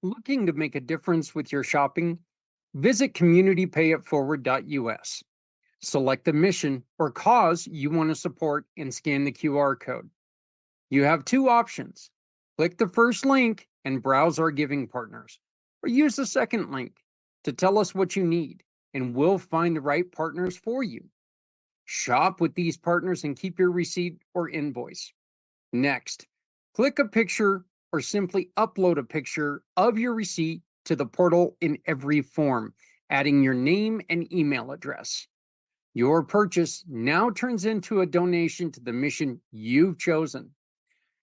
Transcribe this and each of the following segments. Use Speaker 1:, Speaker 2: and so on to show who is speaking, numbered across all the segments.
Speaker 1: Looking to make a difference with your shopping? Visit communitypayitforward.us. Select the mission or cause you want to support and scan the QR code. You have two options. Click the first link and browse our giving partners, or use the second link to tell us what you need, and we'll find the right partners for you. Shop with these partners and keep your receipt or invoice. Next, click a picture or simply upload a picture of your receipt to the portal in every form, adding your name and email address. Your purchase now turns into a donation to the mission you've chosen.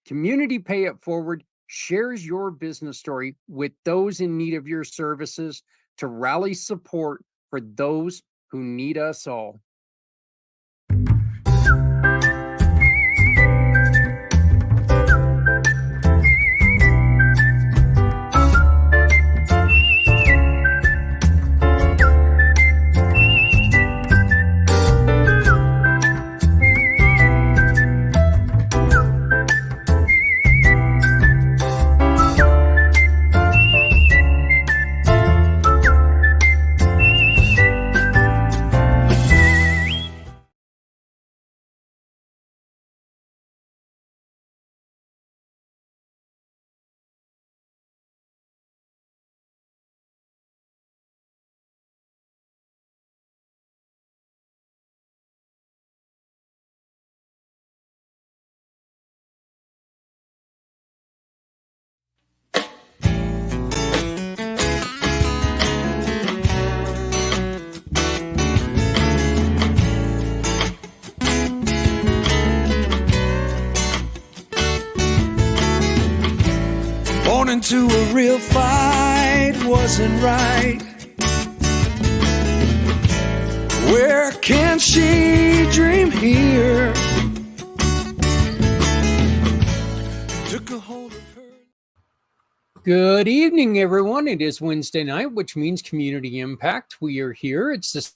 Speaker 1: Community Pay It Forward shares your business story with those in need of your services to rally support for those who need us all.
Speaker 2: Born into a real fight wasn't right. Where can she dream here? Took a hold of her.
Speaker 1: Good evening, everyone. It is Wednesday night, which means Community Impact. We are here. It's the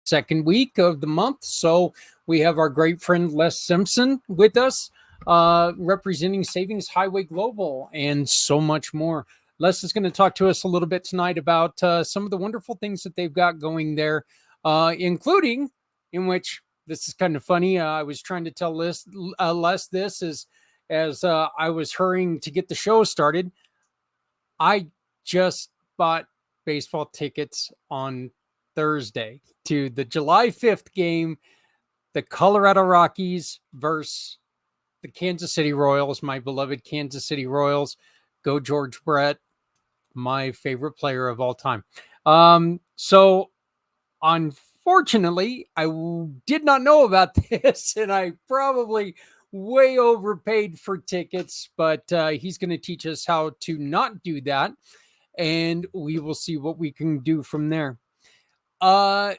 Speaker 1: second week of the month. So we have our great friend Les Simpson with us, representing Savings Highway Global and so much more. Les is going to talk to us a little bit tonight about some of the wonderful things that they've got going there, including in which this is kind of funny. I was trying to tell Les this as I was hurrying to get the show started. I just bought baseball tickets on Thursday to the July 5th game, the Colorado Rockies versus the Kansas City Royals, my beloved Kansas City Royals. Go George Brett, my favorite player of all time. So unfortunately, I did not know about this, and I probably way overpaid for tickets, but he's going to teach us how to not do that, and we will see what we can do from there.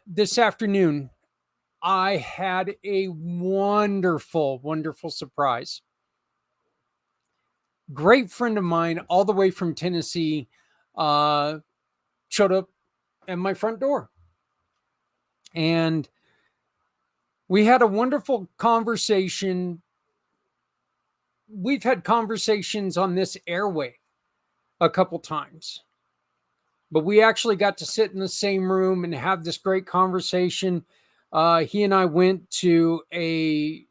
Speaker 1: This afternoon, I had a wonderful, wonderful surprise. Great friend of mine, all the way from Tennessee, showed up at my front door. And we had a wonderful conversation. We've had conversations on this airway a couple times, but we actually got to sit in the same room and have this great conversation. He and I went to a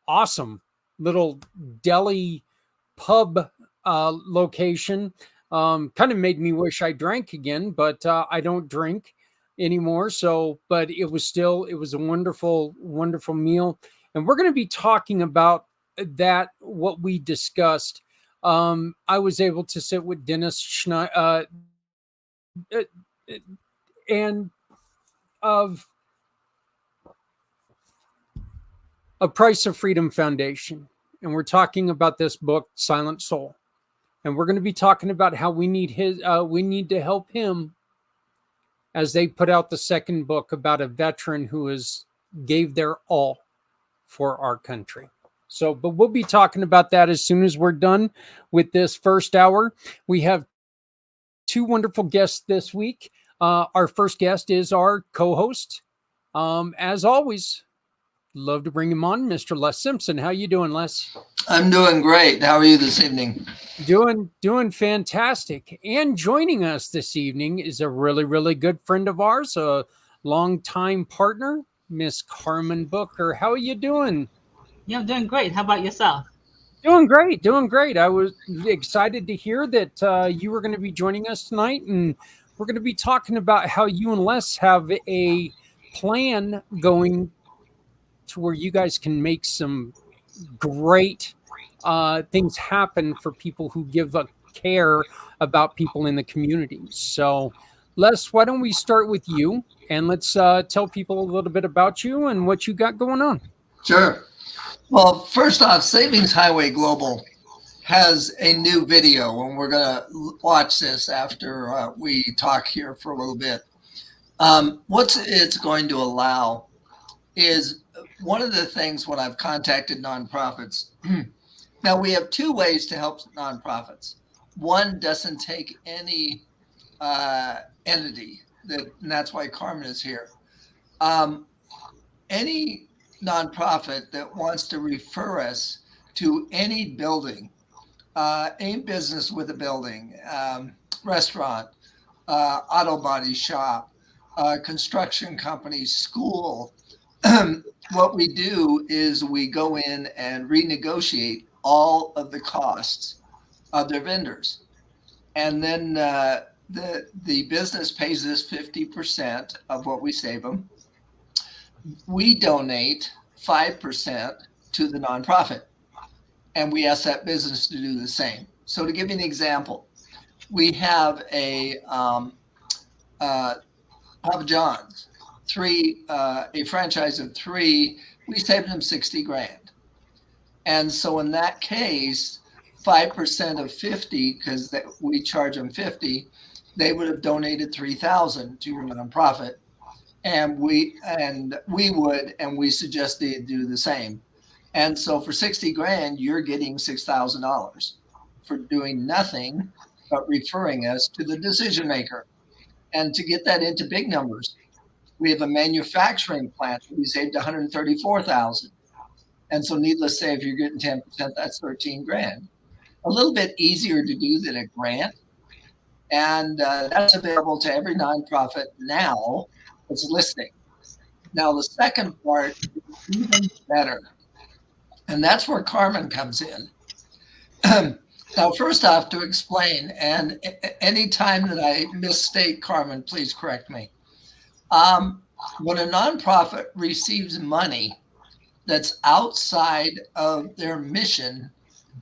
Speaker 1: awesome little deli pub location. Kind of made me wish I drank again, but I don't drink anymore. So, but it was a wonderful, wonderful meal. And we're going to be talking about that, what we discussed. I was able to sit with Dennis Schneider and of A Price of Freedom Foundation. And we're talking about this book, Silent Soul. And we're going to be talking about how we need to help him as they put out the second book about a veteran who gave their all for our country. So, but we'll be talking about that as soon as we're done with this first hour. We have two wonderful guests this week. Our first guest is our co-host. As always, love to bring him on, Mr. Les Simpson. How you doing, Les?
Speaker 3: I'm doing great. How are you this evening?
Speaker 1: Doing fantastic. And joining us this evening is a really, really good friend of ours, a longtime partner, Miss Carmen Booker. How are you doing?
Speaker 3: Yeah, I'm doing great. How about yourself?
Speaker 1: Doing great, doing great. I was excited to hear that you were going to be joining us tonight, and we're going to be talking about how you and Les have a plan going to where you guys can make some great things happen for people who give a care about people in the community. So, Les, why don't we start with you and let's tell people a little bit about you and what you got going on.
Speaker 4: Sure. Well, first off, Savings Highway Global has a new video, and we're going to watch this after we talk here for a little bit. What it's going to allow is one of the things when I've contacted nonprofits. Now, we have two ways to help nonprofits. One doesn't take any entity, and that's why Carmen is here. Any nonprofit that wants to refer us to any building, any business with a building, restaurant, auto body shop, construction company, school, what we do is we go in and renegotiate all of the costs of their vendors. And then the business pays us 50% of what we save them. We donate 5% to the nonprofit, and we ask that business to do the same. So to give you an example, we have a Papa John's, a franchise of 3. We saved them 60 grand. And so in that case, 5% of 50, because we charge them 50, they would have donated 3,000 to your nonprofit. And we suggest they do the same. And so for 60 grand, you're getting $6,000 for doing nothing but referring us to the decision maker. And to get that into big numbers, we have a manufacturing plant that we saved 134,000. And so needless to say, if you're getting 10%, that's 13 grand. A little bit easier to do than a grant. And that's available to every nonprofit now that's listening. Now, the second part is even better. And that's where Carmen comes in. Now, first off, to explain, and any time that I misstate, Carmen, please correct me. When a nonprofit receives money that's outside of their mission,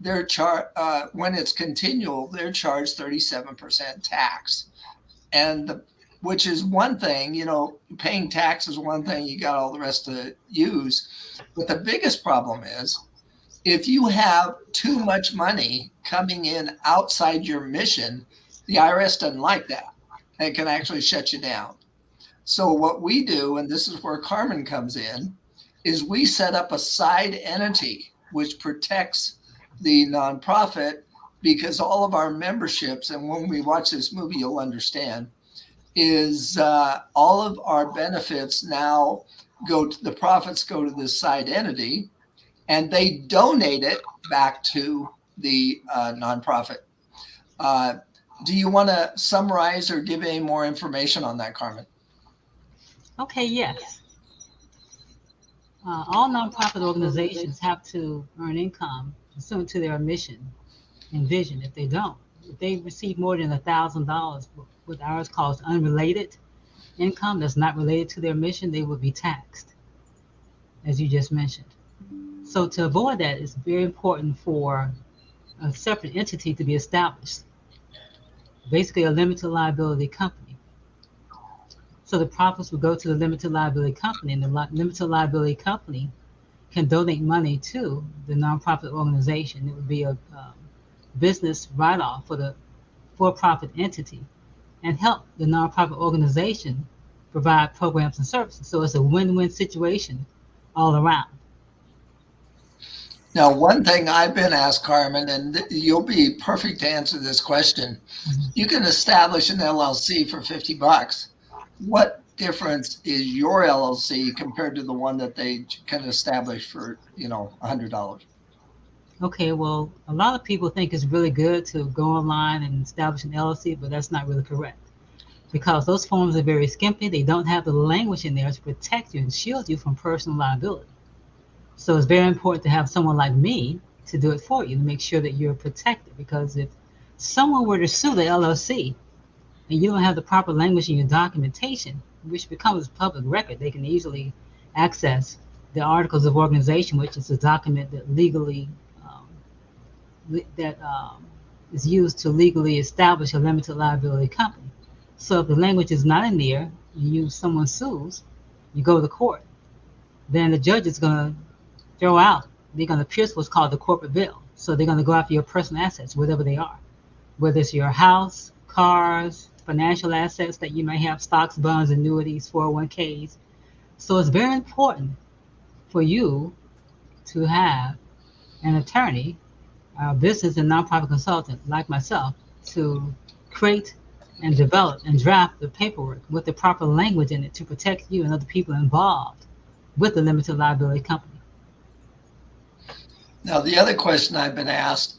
Speaker 4: when it's continual, they're charged 37% tax. And which is one thing, paying tax is one thing, you got all the rest to use. But the biggest problem is if you have too much money coming in outside your mission, the IRS doesn't like that. It can actually shut you down. So what we do, and this is where Carmen comes in, is we set up a side entity which protects the nonprofit, because all of our memberships, and when we watch this movie, you'll understand, is all of our benefits now the profits go to this side entity, and they donate it back to the nonprofit. Do you want to summarize or give any more information on that, Carmen?
Speaker 3: Okay, yes. All nonprofit organizations have to earn income pursuant to their mission and vision. If they don't, if they receive more than $1,000, what ours calls unrelated income that's not related to their mission, they would be taxed, as you just mentioned. So to avoid that, it's very important for a separate entity to be established, basically a limited liability company. So the profits would go to the limited liability company, and the limited liability company can donate money to the nonprofit organization. It would be a business write-off for the for-profit entity and help the nonprofit organization provide programs and services. So it's a win-win situation all around.
Speaker 4: Now, one thing I've been asked, Carmen, and you'll be perfect to answer this question. Mm-hmm. You can establish an LLC for $50. What difference is your LLC compared to the one that they can establish for, $100?
Speaker 3: Okay, well, a lot of people think it's really good to go online and establish an LLC, but that's not really correct because those forms are very skimpy. They don't have the language in there to protect you and shield you from personal liability. So it's very important to have someone like me to do it for you to make sure that you're protected. Because if someone were to sue the LLC and you don't have the proper language in your documentation, which becomes public record, they can easily access the articles of organization, which is a document that legally that is used to legally establish a limited liability company. So if the language is not in there, and someone sues, you go to court. Then the judge is going to throw out. They're going to pierce what's called the corporate veil. So they're going to go after your personal assets, whatever they are, whether it's your house, cars, financial assets that you may have, stocks, bonds, annuities, 401ks. So it's very important for you to have an attorney, a business and nonprofit consultant like myself, to create and develop and draft the paperwork with the proper language in it to protect you and other people involved with the limited liability company.
Speaker 4: Now, the other question I've been asked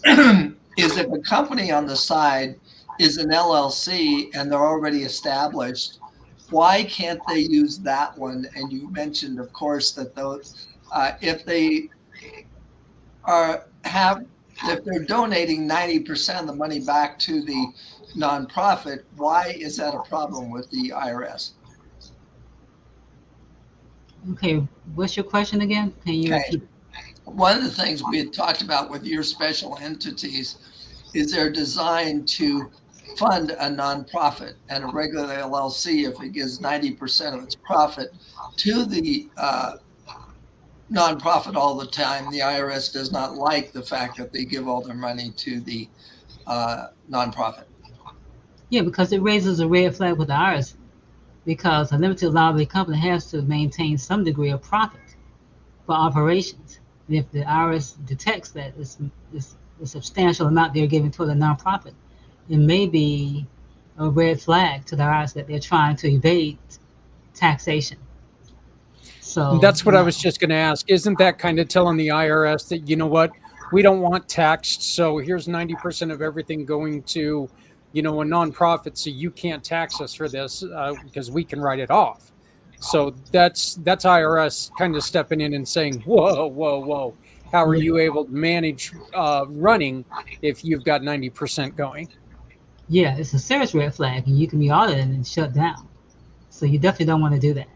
Speaker 4: is if a company on the side is an LLC and they're already established, why can't they use that one? And you mentioned, of course, that those, if they if they're donating 90% of the money back to the nonprofit, why is that a problem with the IRS?
Speaker 3: Okay, what's your question again? Can you
Speaker 4: Okay.
Speaker 3: repeat?
Speaker 4: One of the things we had talked about with your special entities is they're designed to fund a nonprofit, and a regular LLC, if it gives 90% of its profit to the nonprofit all the time, the IRS does not like the fact that they give all their money to the nonprofit.
Speaker 3: Yeah, because it raises a red flag with the IRS because a limited liability company has to maintain some degree of profit for operations. And if the IRS detects that it's a substantial amount they're giving to the nonprofit, it may be a red flag to the IRS that they're trying to evade taxation. So
Speaker 1: That's what I was just going to ask. Isn't that kind of telling the IRS that, you know what, we don't want taxed, so here's 90% of everything going to, a nonprofit, so you can't tax us for this because we can write it off. So that's IRS kind of stepping in and saying, whoa, whoa, whoa. How are you able to manage running if you've got 90% going?
Speaker 3: yeah, it's a serious red flag, and you can be audited and shut down. So you definitely don't want to do that.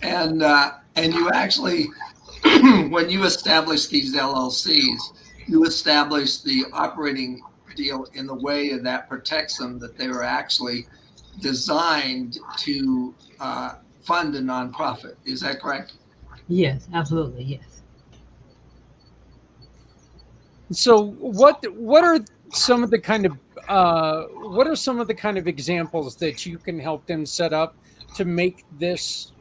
Speaker 4: And you actually, when you establish these LLCs, you establish the operating deal in the way that protects them, that they were actually designed to fund a nonprofit. Is that correct?
Speaker 3: Yes, absolutely, yes.
Speaker 1: So what are some of the kind of examples that you can help them set up to make this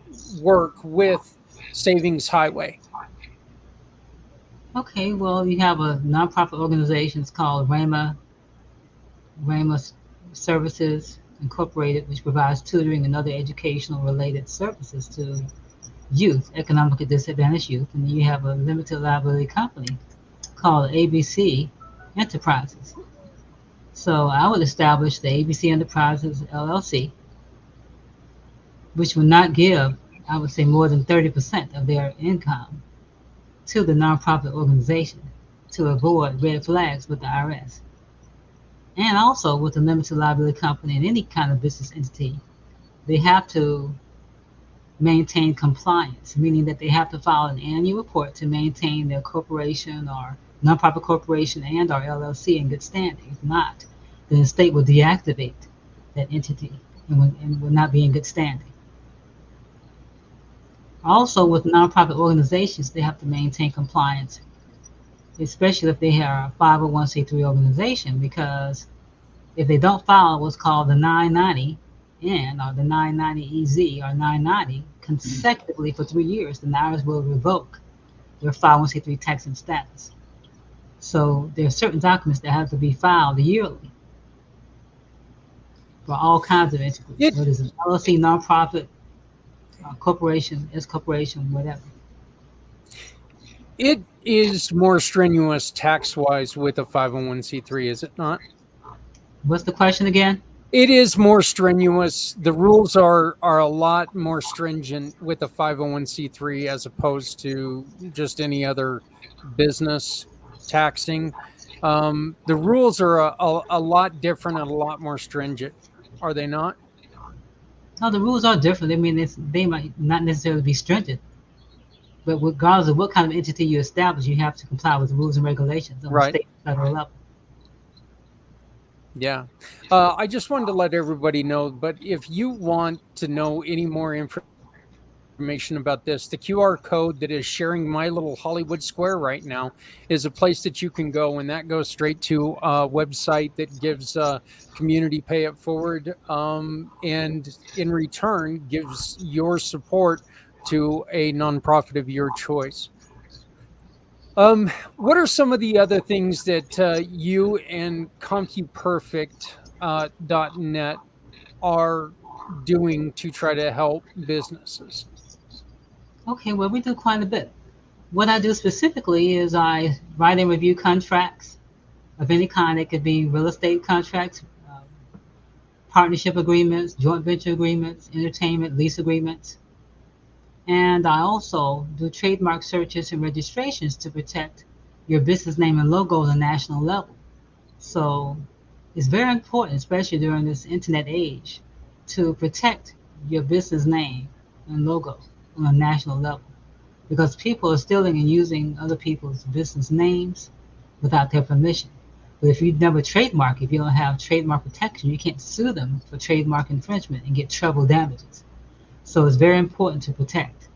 Speaker 1: work with Savings Highway?
Speaker 3: Okay, well, you have a nonprofit organization. It's called Rama Services Incorporated, which provides tutoring and other educational related services to youth, economically disadvantaged youth. And then you have a limited liability company called ABC Enterprises. So I would establish the ABC Enterprises LLC, which would not give, I would say, more than 30% of their income to the nonprofit organization to avoid red flags with the IRS. And also with a limited liability company and any kind of business entity, they have to maintain compliance, meaning that they have to file an annual report to maintain their corporation or nonprofit corporation and or LLC in good standing. If not, then the state will deactivate that entity and will not be in good standing. Also, with nonprofit organizations, they have to maintain compliance, especially if they are a 501c3 organization, because if they don't file what's called the 990N or the 990EZ or 990 consecutively for 3 years, the IRS will revoke their 501c3 taxing status. So there are certain documents that have to be filed yearly for all kinds of entities, whether it's an LLC, nonprofit, corporation, S corporation, whatever.
Speaker 1: is more strenuous tax-wise with a 501c3, is it not?
Speaker 3: What's the question again?
Speaker 1: It is more strenuous. The rules are a lot more stringent with a 501c3 as opposed to just any other business taxing. The rules are a lot different and a lot more stringent, are they not?
Speaker 3: No, the rules are different. I mean, they might not necessarily be stringent, but regardless of what kind of entity you establish, you have to comply with the rules and regulations on the
Speaker 1: Right.
Speaker 3: state and federal level.
Speaker 1: Yeah. I just wanted to let everybody know, but if you want to know any more information about this, the QR code that is sharing my little Hollywood Square right now is a place that you can go, and that goes straight to a website that gives community pay it forward, and in return gives your support to a nonprofit of your choice. What are some of the other things that you and CompuPerfect.net are doing to try to help businesses?
Speaker 3: Okay, well, we do quite a bit. What I do specifically is I write and review contracts of any kind. It could be real estate contracts, partnership agreements, joint venture agreements, entertainment, lease agreements. And I also do trademark searches and registrations to protect your business name and logo on a national level. So it's very important, especially during this internet age, to protect your business name and logo on a national level because people are stealing and using other people's business names without their permission. But if you never trademark, if you don't have trademark protection, you can't sue them for trademark infringement and get treble damages. So it's very important to protect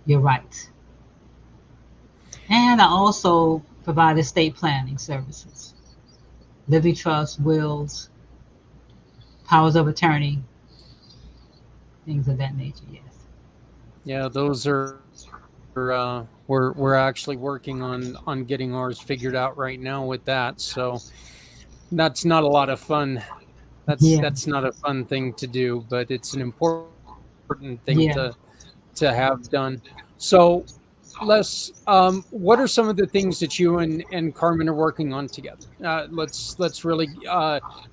Speaker 3: your rights. And I also provide estate planning services, living trusts, wills, powers of attorney, things of that nature. Yes.
Speaker 1: Yeah, those are we're actually working on getting ours figured out right now with that. So that's not a lot of fun.
Speaker 3: Yeah.
Speaker 1: That's not a fun thing to do, but it's an important thing
Speaker 3: Yeah.
Speaker 1: to have done. So what are some of the things that you and Carmen are working on together? Let's really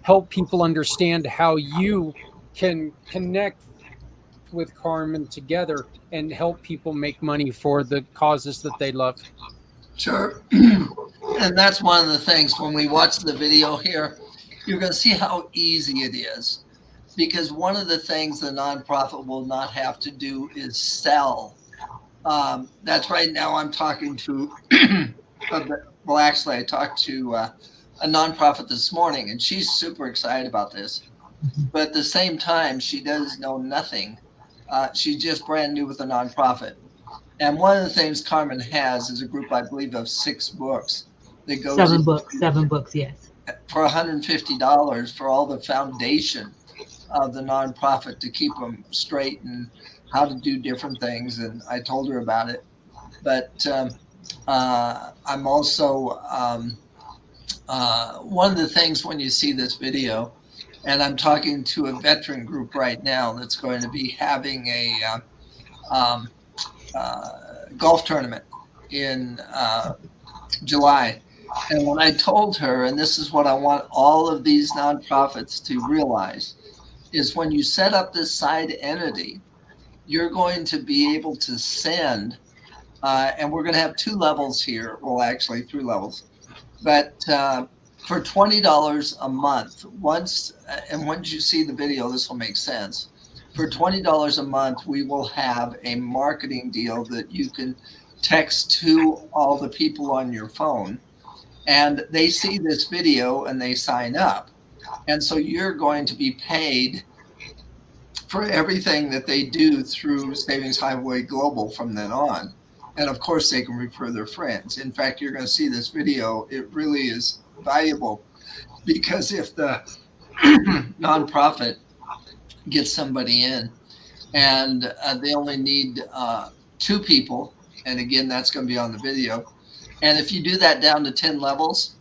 Speaker 1: help people understand how you can connect with Carmen together and help people make money for the causes that they love.
Speaker 4: Sure. And that's one of the things when we watch the video here, you're going to see how easy it is. Because one of the things the nonprofit will not have to do is sell. That's right now I'm talking to, well, actually, I talked to a nonprofit this morning, and she's super excited about this. But at the same time, she does know nothing. She's just brand new with a nonprofit. And one of the things Carmen has is a group, I believe, of 6 books that goes
Speaker 3: 7 books, yes.
Speaker 4: for $150 for all the foundation of the nonprofit to keep them straight and how to do different things. And I told her about it. But I'm also, one of the things when you see this video, and I'm talking to a veteran group right now that's going to be having a golf tournament in July. And when I told her, and this is what I want all of these nonprofits to realize, is when you set up this side entity, you're going to be able to send, and we're going to have 2 levels here. Well, actually 3 levels, but for $20 a month, once you see the video, this will make sense. For $20 a month, we will have a marketing deal that you can text to all the people on your phone, and they see this video and they sign up. And so you're going to be paid for everything that they do through Savings Highway Global from then on. And of course, they can refer their friends. In fact, you're going to see this video. It really is valuable because if the nonprofit gets somebody in and they only need 2 people, and again, that's going to be on the video. And if you do that down to 10 levels,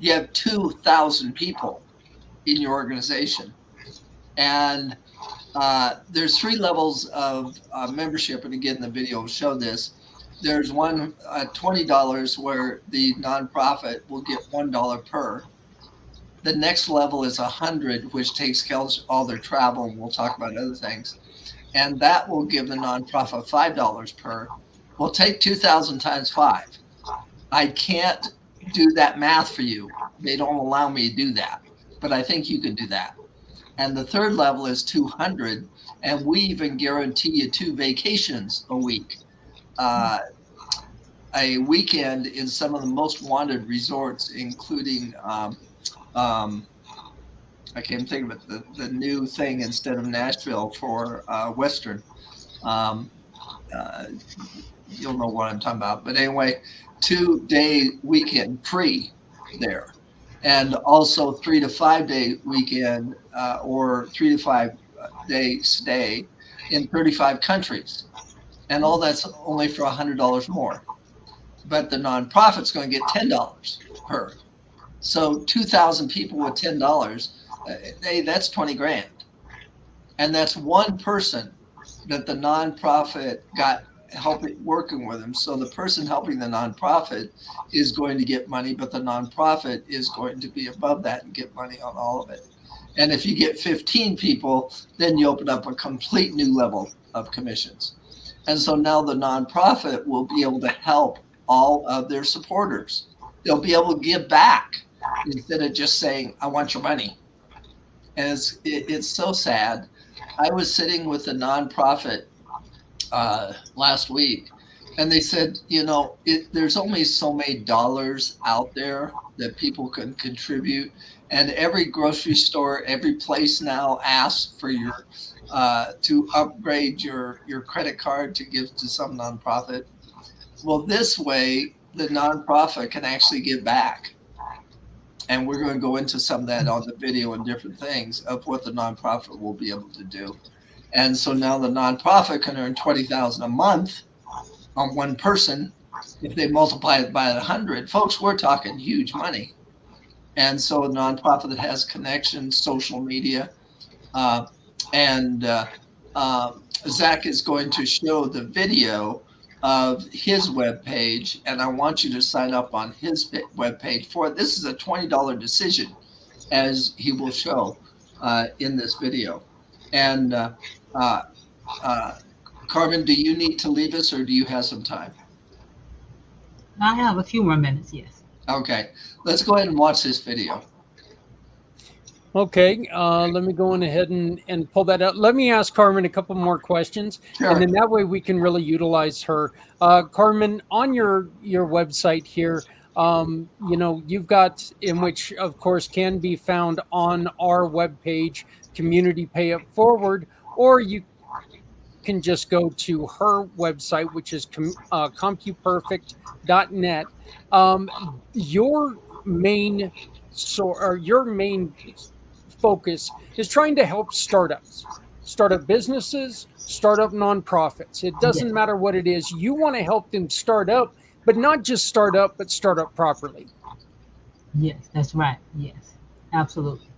Speaker 4: you have 2,000 people in your organization. And there's 3 levels of membership. And again, the video will show this. there's one $20 where the nonprofit will get $1 per. The next level is 100, which takes care of all their travel, and we'll talk about other things. And that will give the nonprofit $5 per. We'll take 2,000 times 5. I can't do that math for you. They don't allow me to do that, but I think you can do that. And the third level is 200, and we even guarantee you 2 vacations a week. A weekend in some of the most wanted resorts, including I can't think of it, the new thing instead of Nashville for Western. You'll know what I'm talking about. But anyway, 2-day weekend free there. And also 3 to 5 day weekend or 3 to 5 day stay in 35 countries. And all that's only for $100 more. But the nonprofit's going to get $10 per. So 2,000 people with $10, hey, that's 20 grand. And that's one person that the nonprofit got help working with them. So the person helping the nonprofit is going to get money, but the nonprofit is going to be above that and get money on all of it. And if you get 15 people, then you open up a complete new level of commissions. And so now the nonprofit will be able to help all of their supporters. They'll be able to give back instead of just saying, I want your money. And it's so sad. I was sitting with a nonprofit last week, and they said, there's only so many dollars out there that people can contribute. And every grocery store, every place now asks for your to upgrade your credit card to give to some nonprofit. Well, this way, the nonprofit can actually give back. And we're going to go into some of that on the video and different things of what the nonprofit will be able to do. And so now the nonprofit can earn $20,000 a month on one person. If they multiply it by 100, folks, we're talking huge money. And so a nonprofit that has connections, social media, and Zach is going to show the video of his webpage, and I want you to sign up on his webpage for it. This is a $20 decision, as he will show in this video. And Carmen, do you need to leave us, or do you have some time?
Speaker 3: I have a few more minutes, yes.
Speaker 4: Okay, let's go ahead and watch this video.
Speaker 1: Okay, let me go on ahead and pull that out. Let me ask Carmen a couple more questions,
Speaker 4: Sure.
Speaker 1: and then that way we can really utilize her. Carmen, on your website here, you've got, in which of course can be found on our webpage, Community Pay It Forward, or you can just go to her website, which is CompuPerfect.net. Your main focus is trying to help startup businesses, startup nonprofits. It doesn't matter what it is. You want to help them start up, but not just start up, but start up properly.
Speaker 3: Yes, that's right. Yes, absolutely.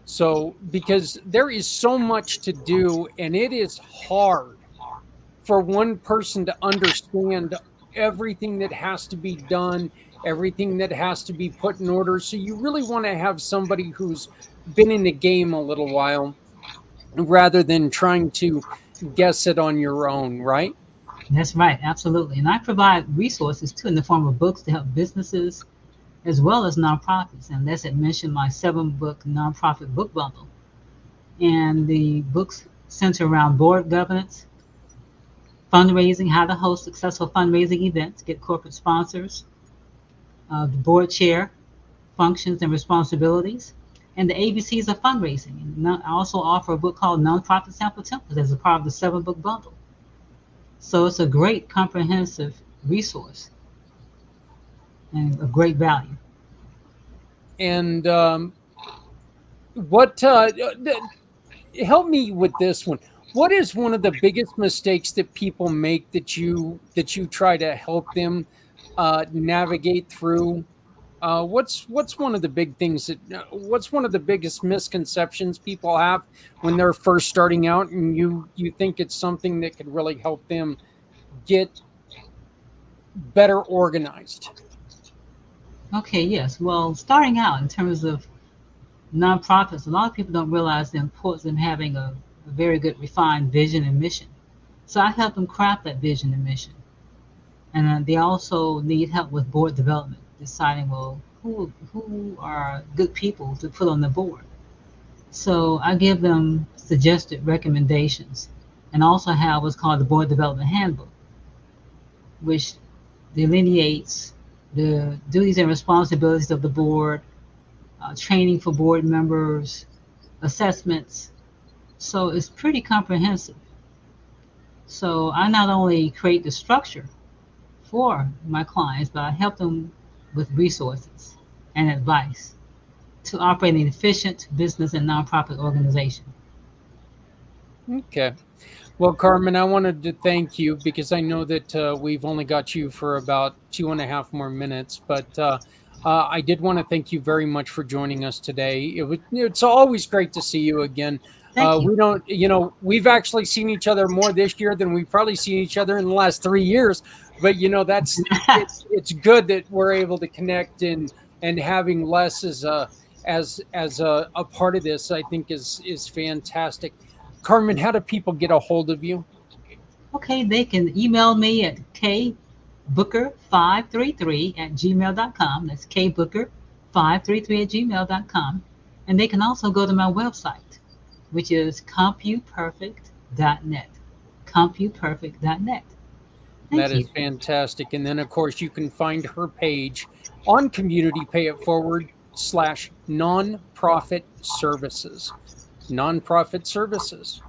Speaker 1: So, because there is so much to do, and it is hard for one person to understand everything that has to be done, everything that has to be put in order. So you really want to have somebody who's been in the game a little while rather than trying to guess it on your own, right?
Speaker 3: That's right, absolutely. And I provide resources too in the form of books to help businesses as well as nonprofits. And as I mentioned, my 7-book nonprofit book bundle. And the books center around board governance, fundraising, how to host successful fundraising events, get corporate sponsors, the board chair functions and responsibilities, and the ABCs of fundraising. And I also offer a book called Nonprofit Sample Templates as a part of the 7-book bundle. So it's a great comprehensive resource and a great value.
Speaker 1: And help me with this one. What is one of the biggest mistakes that people make that you try to help them navigate through? What's one of the big things what's one of the biggest misconceptions people have when they're first starting out, and you think it's something that could really help them get better organized?
Speaker 3: Okay, yes. Well, starting out in terms of nonprofits, a lot of people don't realize the importance of having a very good refined vision and mission. So I help them craft that vision and mission. And they also need help with board development, deciding, well, who are good people to put on the board. So I give them suggested recommendations and also have what's called the Board Development Handbook, which delineates the duties and responsibilities of the board, training for board members, assessments. So it's pretty comprehensive. So I not only create the structure for my clients, but I help them with resources and advice to operate an efficient business and nonprofit organization.
Speaker 1: Okay. Well, Carmen, I wanted to thank you because I know that we've only got you for about 2.5 more minutes, but I did want to thank you very much for joining us today. It's always great to see you again.
Speaker 3: Thank you.
Speaker 1: We don't, we've actually seen each other more this year than we've probably seen each other in the last 3 years. But it's good that we're able to connect, and having Les as a part of this, I think is fantastic. Carmen, how do people get a hold of you?
Speaker 3: Okay, they can email me at kbooker533@gmail.com. That's kbooker533@gmail.com. And they can also go to my website, which is compuperfect.net. Compuperfect.net.
Speaker 1: That is fantastic. And then, of course, you can find her page on Community Pay It Forward /nonprofit services. Nonprofit services.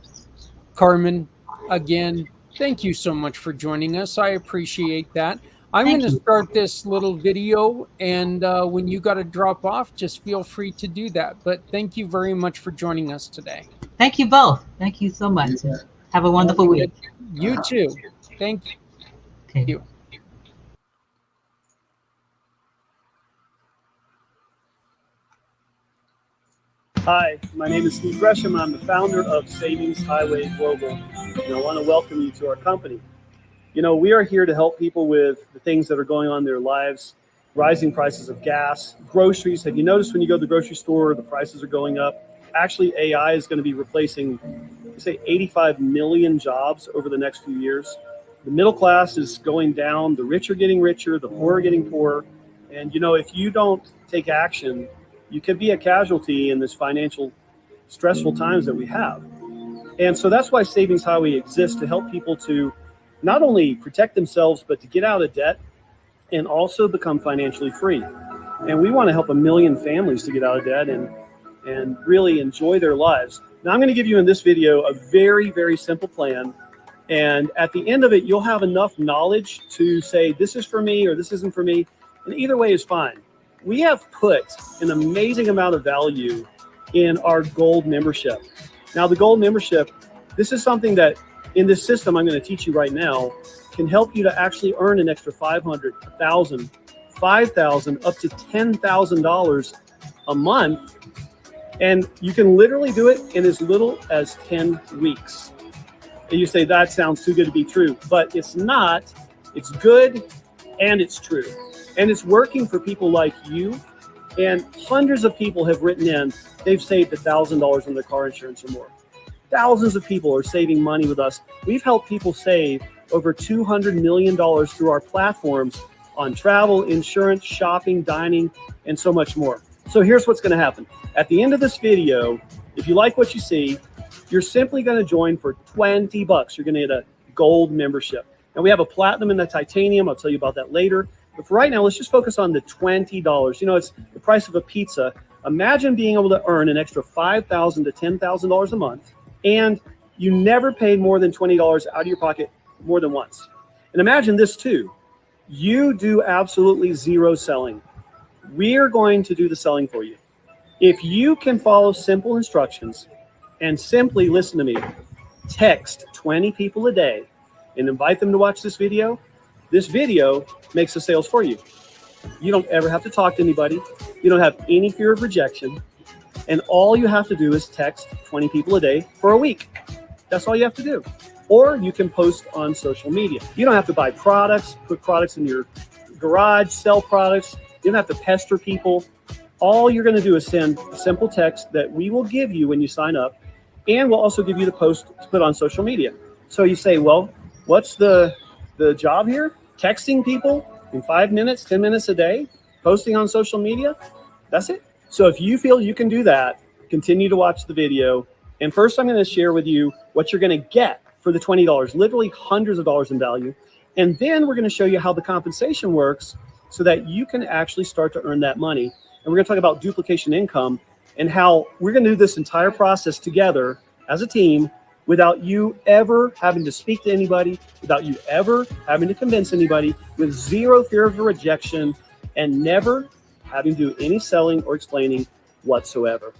Speaker 1: Carmen, again, thank you so much for joining us. I appreciate that. I'm going to start this little video, and when you got to drop off, just feel free to do that. But thank you very much for joining us today.
Speaker 3: Thank you both. Thank you so much. Have a wonderful week.
Speaker 1: You too. Thank you.
Speaker 3: Okay.
Speaker 5: Hi, my name is Steve Gresham. I'm the founder of Savings Highway Global, and I want to welcome you to our company. We are here to help people with the things that are going on in their lives, rising prices of gas, groceries. Have you noticed when you go to the grocery store, the prices are going up? Actually, AI is going to be replacing, say, 85 million jobs over the next few years. The middle class is going down, the rich are getting richer, the poor are getting poorer. And, if you don't take action, you could be a casualty in this financial stressful times that we have. And so that's why Savings Highway exists, to help people to not only protect themselves, but to get out of debt and also become financially free. And we want to help 1 million families to get out of debt and really enjoy their lives. Now, I'm going to give you in this video a very, very simple plan. And at the end of it, you'll have enough knowledge to say, this is for me or this isn't for me. And either way is fine. We have put an amazing amount of value in our gold membership. Now, the gold membership, this is something that in this system I'm going to teach you right now can help you to actually earn an extra $500, $1,000, $5,000, up to $10,000 a month. And you can literally do it in as little as 10 weeks. And you say, that sounds too good to be true, but it's not. It's good and it's true. And it's working for people like you. And hundreds of people have written in, they've saved $1,000 on their car insurance or more. Thousands of people are saving money with us. We've helped people save over $200 million through our platforms on travel, insurance, shopping, dining, and so much more. So here's what's going to happen. At the end of this video, if you like what you see, you're simply going to join for $20. You're going to get a gold membership. Now, we have a platinum and a titanium. I'll tell you about that later. But for right now, let's just focus on the $20. It's the price of a pizza. Imagine being able to earn an extra $5,000 to $10,000 a month, and you never paid more than $20 out of your pocket more than once. And imagine this too. You do absolutely zero selling. We're going to do the selling for you. If you can follow simple instructions and simply listen to me, text 20 people a day and invite them to watch this video makes the sales for you. You don't ever have to talk to anybody. You don't have any fear of rejection. And all you have to do is text 20 people a day for a week. That's all you have to do. or you can post on social media. You don't have to buy products, put products in your garage, sell products. You don't have to pester people. All you're going to do is send a simple text that we will give you when you sign up, and we'll also give you the post to put on social media. So you say, well, what's the job here? Texting people in 5 minutes, 10 minutes a day, posting on social media. That's it. So if you feel you can do that, continue to watch the video. And first, I'm going to share with you what you're going to get for the $20, literally hundreds of dollars in value. And then we're going to show you how the compensation works so that you can actually start to earn that money. And we're going to talk about duplication income and how we're going to do this entire process together as a team without you ever having to speak to anybody, without you ever having to convince anybody, with zero fear of rejection, and never having to do any selling or explaining whatsoever.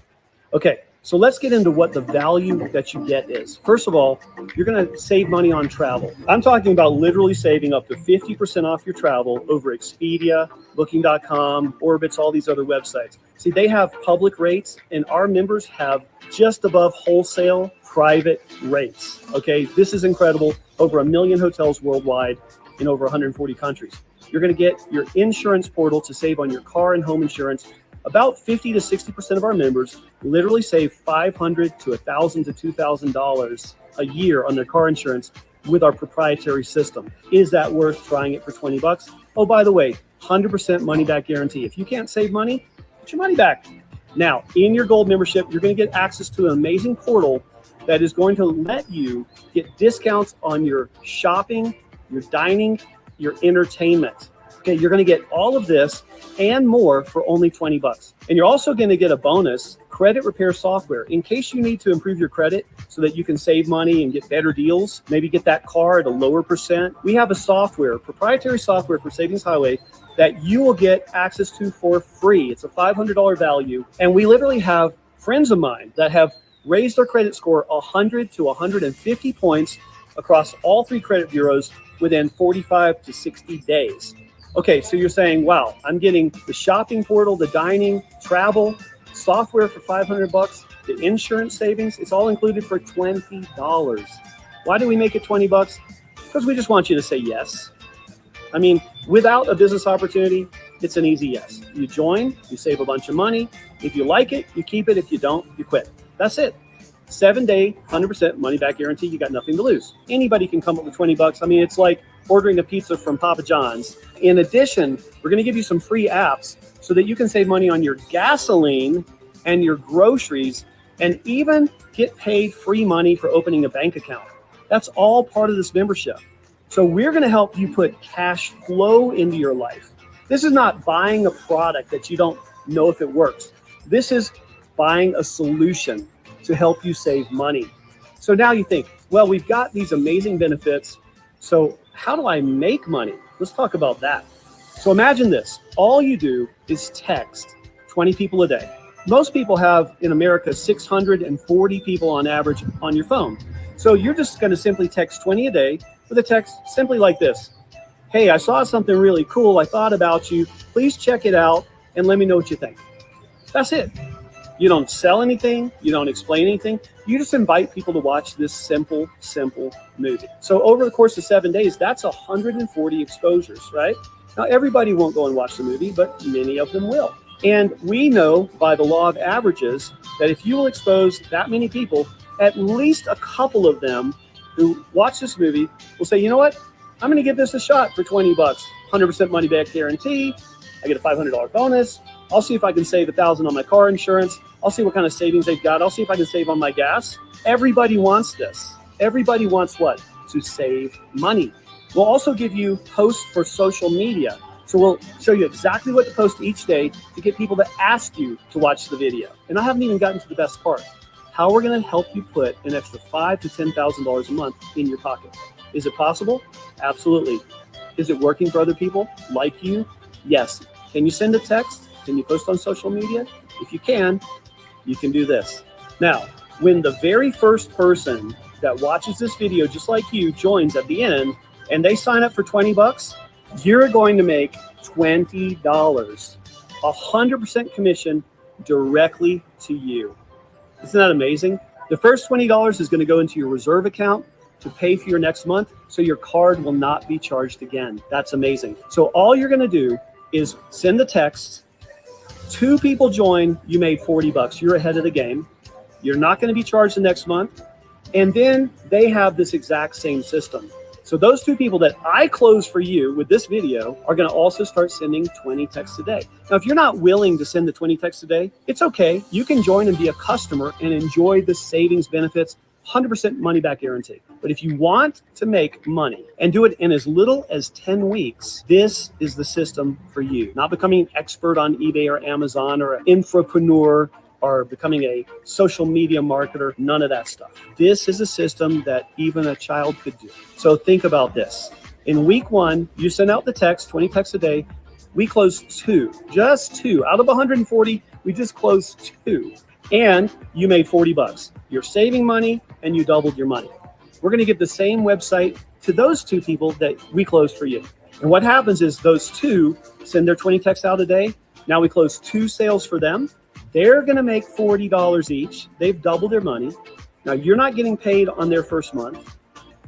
Speaker 5: Okay, so let's get into what the value that you get is. First of all, you're going to save money on travel. I'm talking about literally saving up to 50% off your travel over Expedia, Booking.com, Orbitz, all these other websites. See, they have public rates, and our members have just above wholesale private rates. Okay, this is incredible. Over 1 million hotels worldwide in over 140 countries. You're going to get your insurance portal to save on your car and home insurance. About 50 to 60% of our members literally save $500 to $1,000 to $2,000 a year on their car insurance with our proprietary system. Is that worth trying it for 20 bucks? Oh, by the way, 100% money back guarantee. If you can't save money, get your money back. Now, in your gold membership, you're going to get access to an amazing portal that is going to let you get discounts on your shopping, your dining, your entertainment. Okay, you're going to get all of this and more for only 20 bucks. And you're also going to get a bonus credit repair software in case you need to improve your credit so that you can save money and get better deals, maybe get that car at a lower percent. We have a software, proprietary software for Savings Highway that you will get access to for free. It's a $500 value. And we literally have friends of mine that have raised their credit score 100 to 150 points across all 3 credit bureaus within 45 to 60 days. Okay, so you're saying, wow, I'm getting the shopping portal, the dining, travel, software for 500 bucks, the insurance savings, it's all included for $20. Why do we make it 20 bucks? Because we just want you to say yes. I mean, without a business opportunity, it's an easy yes. You join, you save a bunch of money. If you like it, you keep it. If you don't, you quit. That's it. 7-day, 100% money back guarantee. You got nothing to lose. Anybody can come up with 20 bucks. I mean, it's like ordering a pizza from Papa John's. In addition, we're going to give you some free apps so that you can save money on your gasoline and your groceries and even get paid free money for opening a bank account. That's all part of this membership. So we're going to help you put cash flow into your life. This is not buying a product that you don't know if it works. This is buying a solution to help you save money. So now you think, well, we've got these amazing benefits. So how do I make money? Let's talk about that. So imagine this. All you do is text 20 people a day. Most people have in America 640 people on average on your phone. So you're just going to simply text 20 a day with a text simply like this. Hey, I saw something really cool. I thought about you. Please check it out and let me know what you think. That's it. You don't sell anything. You don't explain anything. You just invite people to watch this simple movie. So over the course of 7 days, that's 140 exposures, right? Now, everybody won't go and watch the movie, but many of them will. And we know by the law of averages that if you will expose that many people, at least a couple of them who watch this movie will say, you know what? I'm going to give this a shot for 20 bucks, 100% money back guarantee. I get a $500 bonus. I'll see if I can save $1,000 on my car insurance. I'll see what kind of savings they've got. I'll see if I can save on my gas. Everybody wants this. Everybody wants what? To save money. We'll also give you posts for social media. So we'll show you exactly what to post each day to get people to ask you to watch the video. And I haven't even gotten to the best part. How we're going to help you put an extra $5,000 to $10,000 a month in your pocket. Is it possible? Absolutely. Is it working for other people like you? Yes. Can you send a text? Can you post on social media? If you can do this. Now, when the very first person that watches this video, just like you, joins at the end, and they sign up for 20 bucks, you're going to make $20, 100% commission directly to you. Isn't that amazing? The first $20 is going to go into your reserve account. to pay for your next month, so your card will not be charged again. That's amazing. So all you're gonna do is send the text, 2 people join, you made $40. You're ahead of the game. You're not gonna be charged the next month. And then they have this exact same system. So those 2 people that I close for you with this video are going to also start sending 20 texts a day. Now, if you're not willing to send the 20 texts a day, it's okay. You can join and be a customer and enjoy the savings benefits, 100% money back guarantee. But if you want to make money and do it in as little as 10 weeks, this is the system for you. Not becoming an expert on eBay or Amazon or an infopreneur or becoming a social media marketer, none of that stuff. This is a system that even a child could do. So think about this. In week 1, you send out the text, 20 texts a day. We closed 2, just 2. Out of 140, we just closed 2. And you made $40. You're saving money and you doubled your money. We're gonna give the same website to those 2 people that we closed for you. And what happens is those 2 send their 20 texts out a day. Now we close 2 sales for them. They're going to make $40 each. They've doubled their money. Now, you're not getting paid on their first month,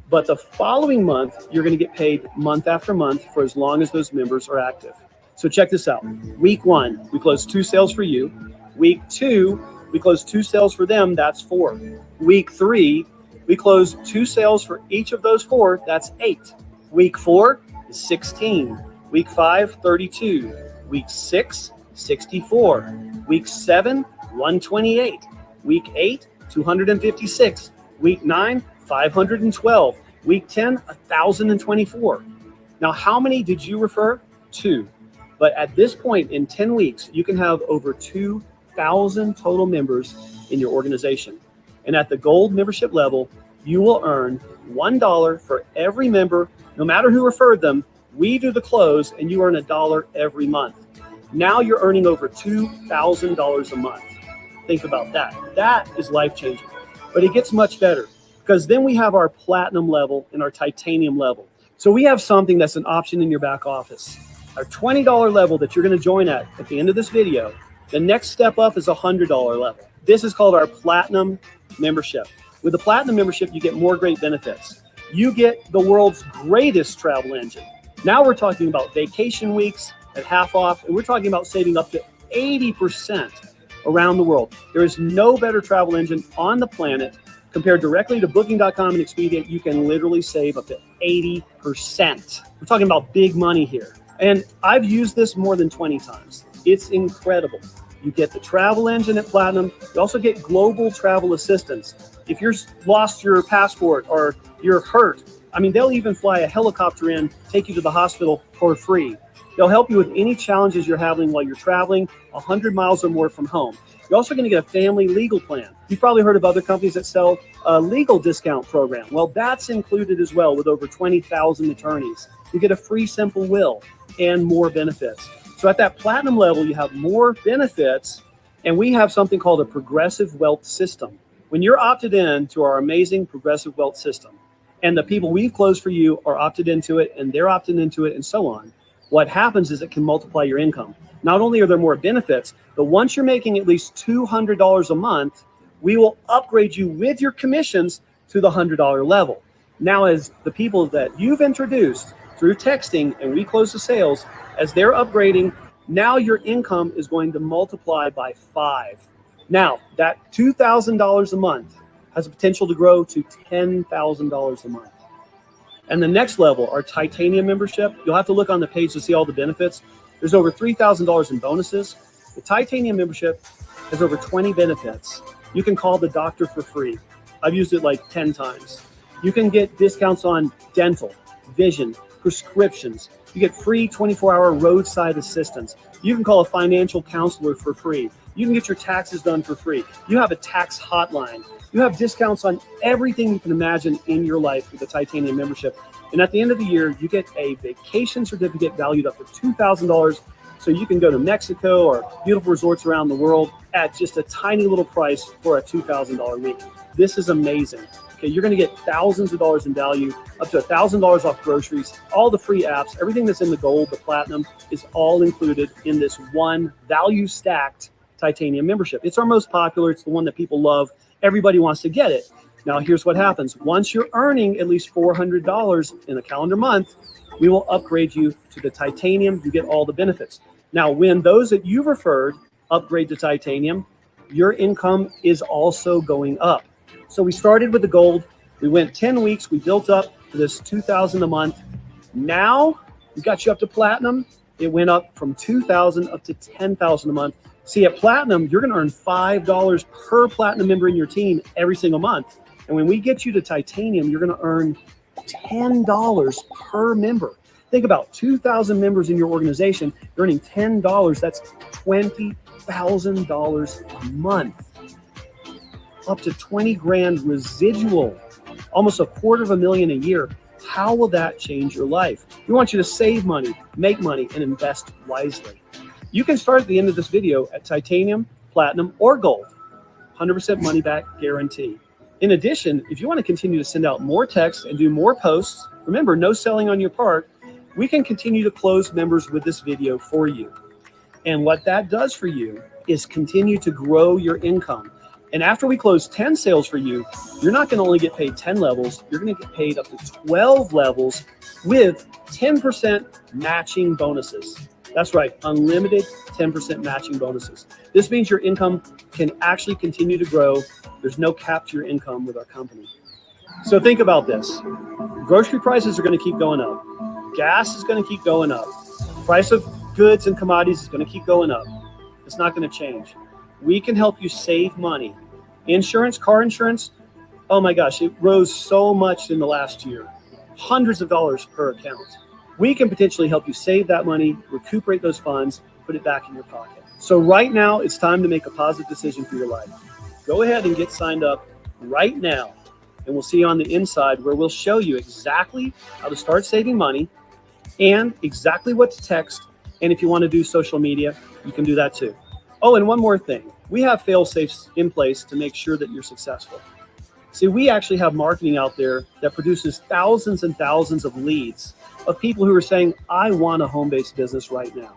Speaker 5: but the following month, you're going to get paid month after month for as long as those members are active. So check this out. Week 1, we closed 2 sales for you. Week 2, we closed 2 sales for them. That's 4. Week 3, we closed 2 sales for each of those 4. That's 8. Week 4 is 16. Week 5, 32. Week 6, 64. Week 7, 128. Week 8, 256. Week 9, 512. Week 10, 1,024. Now, how many did you refer? 2. But at this point in 10 weeks, you can have over 2,000 total members in your organization. And at the gold membership level, you will earn $1 for every member, no matter who referred them. We do the close and you earn $1 every month. Now you're earning over $2,000 a month. Think about that. That is life-changing. But it gets much better because then we have our platinum level and our titanium level. So we have something that's an option in your back office. Our $20 level that you're going to join at the end of this video, the next step up is a $100 level. This is called our platinum membership. With the platinum membership, you get more great benefits. You get the world's greatest travel engine. Now we're talking about vacation weeks at half off, and we're talking about saving up to 80% around the world. There is no better travel engine on the planet. Compared directly to Booking.com and Expedia, you can literally save up to 80%. We're talking about big money here. And I've used this more than 20 times. It's incredible. You get the travel engine at Platinum. You also get global travel assistance. If you're lost your passport or you're hurt, I mean, they'll even fly a helicopter in, take you to the hospital for free. They'll help you with any challenges you're having while you're traveling 100 miles or more from home. You're also going to get a family legal plan. You've probably heard of other companies that sell a legal discount program. Well, that's included as well with over 20,000 attorneys. You get a free simple will and more benefits. So at that platinum level, you have more benefits, and we have something called a progressive wealth system. When you're opted in to our amazing progressive wealth system, and the people we've closed for you are opted into it, and they're opted into it, and so on, what happens is it can multiply your income. Not only are there more benefits, but once you're making at least $200 a month, we will upgrade you with your commissions to the $100 level. Now, as the people that you've introduced through texting and we close the sales, as they're upgrading, now your income is going to multiply by 5. Now, that $2,000 a month has the potential to grow to $10,000 a month. And the next level, our titanium membership, you'll have to look on the page to see all the benefits. There's over $3,000 in bonuses. The titanium membership has over 20 benefits. You can call the doctor for free. I've used it like 10 times. You can get discounts on dental, vision, prescriptions. You get free 24-hour roadside assistance. You can call a financial counselor for free. You can get your taxes done for free. You have a tax hotline. You have discounts on everything you can imagine in your life with the titanium membership. And at the end of the year, you get a vacation certificate valued up to $2,000. So you can go to Mexico or beautiful resorts around the world at just a tiny little price for a $2,000 week. This is amazing. Okay, you're going to get thousands of dollars in value, up to $1,000 off groceries, all the free apps, everything that's in the gold, the platinum is all included in this one value stacked titanium membership. It's our most popular. It's the one that people love. Everybody wants to get it. Now, here's what happens. Once you're earning at least $400 in a calendar month, we will upgrade you to the titanium. You get all the benefits. Now, when those that you've referred upgrade to titanium, your income is also going up. So we started with the gold. We went 10 weeks. We built up to this $2,000 a month. Now we got you up to platinum. It went up from $2,000 up to $10,000 a month. See, at platinum, you're going to earn $5 per platinum member in your team every single month. And when we get you to titanium, you're going to earn $10 per member. Think about 2,000 members in your organization, you're earning $10. That's $20,000 a month. Up to 20 grand residual, almost $250,000 a year. How will that change your life? We want you to save money, make money, and invest wisely. You can start at the end of this video at titanium, platinum, or gold. 100% money back guarantee. In addition, if you want to continue to send out more texts and do more posts, remember, no selling on your part, we can continue to close members with this video for you. And what that does for you is continue to grow your income. And after we close 10 sales for you, you're not going to only get paid 10 levels, you're going to get paid up to 12 levels with 10% matching bonuses. That's right, unlimited 10% matching bonuses. This means your income can actually continue to grow. There's no cap to your income with our company. So think about this. Grocery prices are going to keep going up. Gas is going to keep going up. Price of goods and commodities is going to keep going up. It's not going to change. We can help you save money. Insurance, car insurance, oh my gosh, it rose so much in the last year. Hundreds of dollars per account. We can potentially help you save that money, recuperate those funds, put it back in your pocket. So right now, it's time to make a positive decision for your life. Go ahead and get signed up right now. And we'll see you on the inside where we'll show you exactly how to start saving money and exactly what to text. And if you want to do social media, you can do that too. Oh, and one more thing. We have fail-safes in place to make sure that you're successful. See, we actually have marketing out there that produces thousands and thousands of leads of people who are saying, I want a home-based business right now.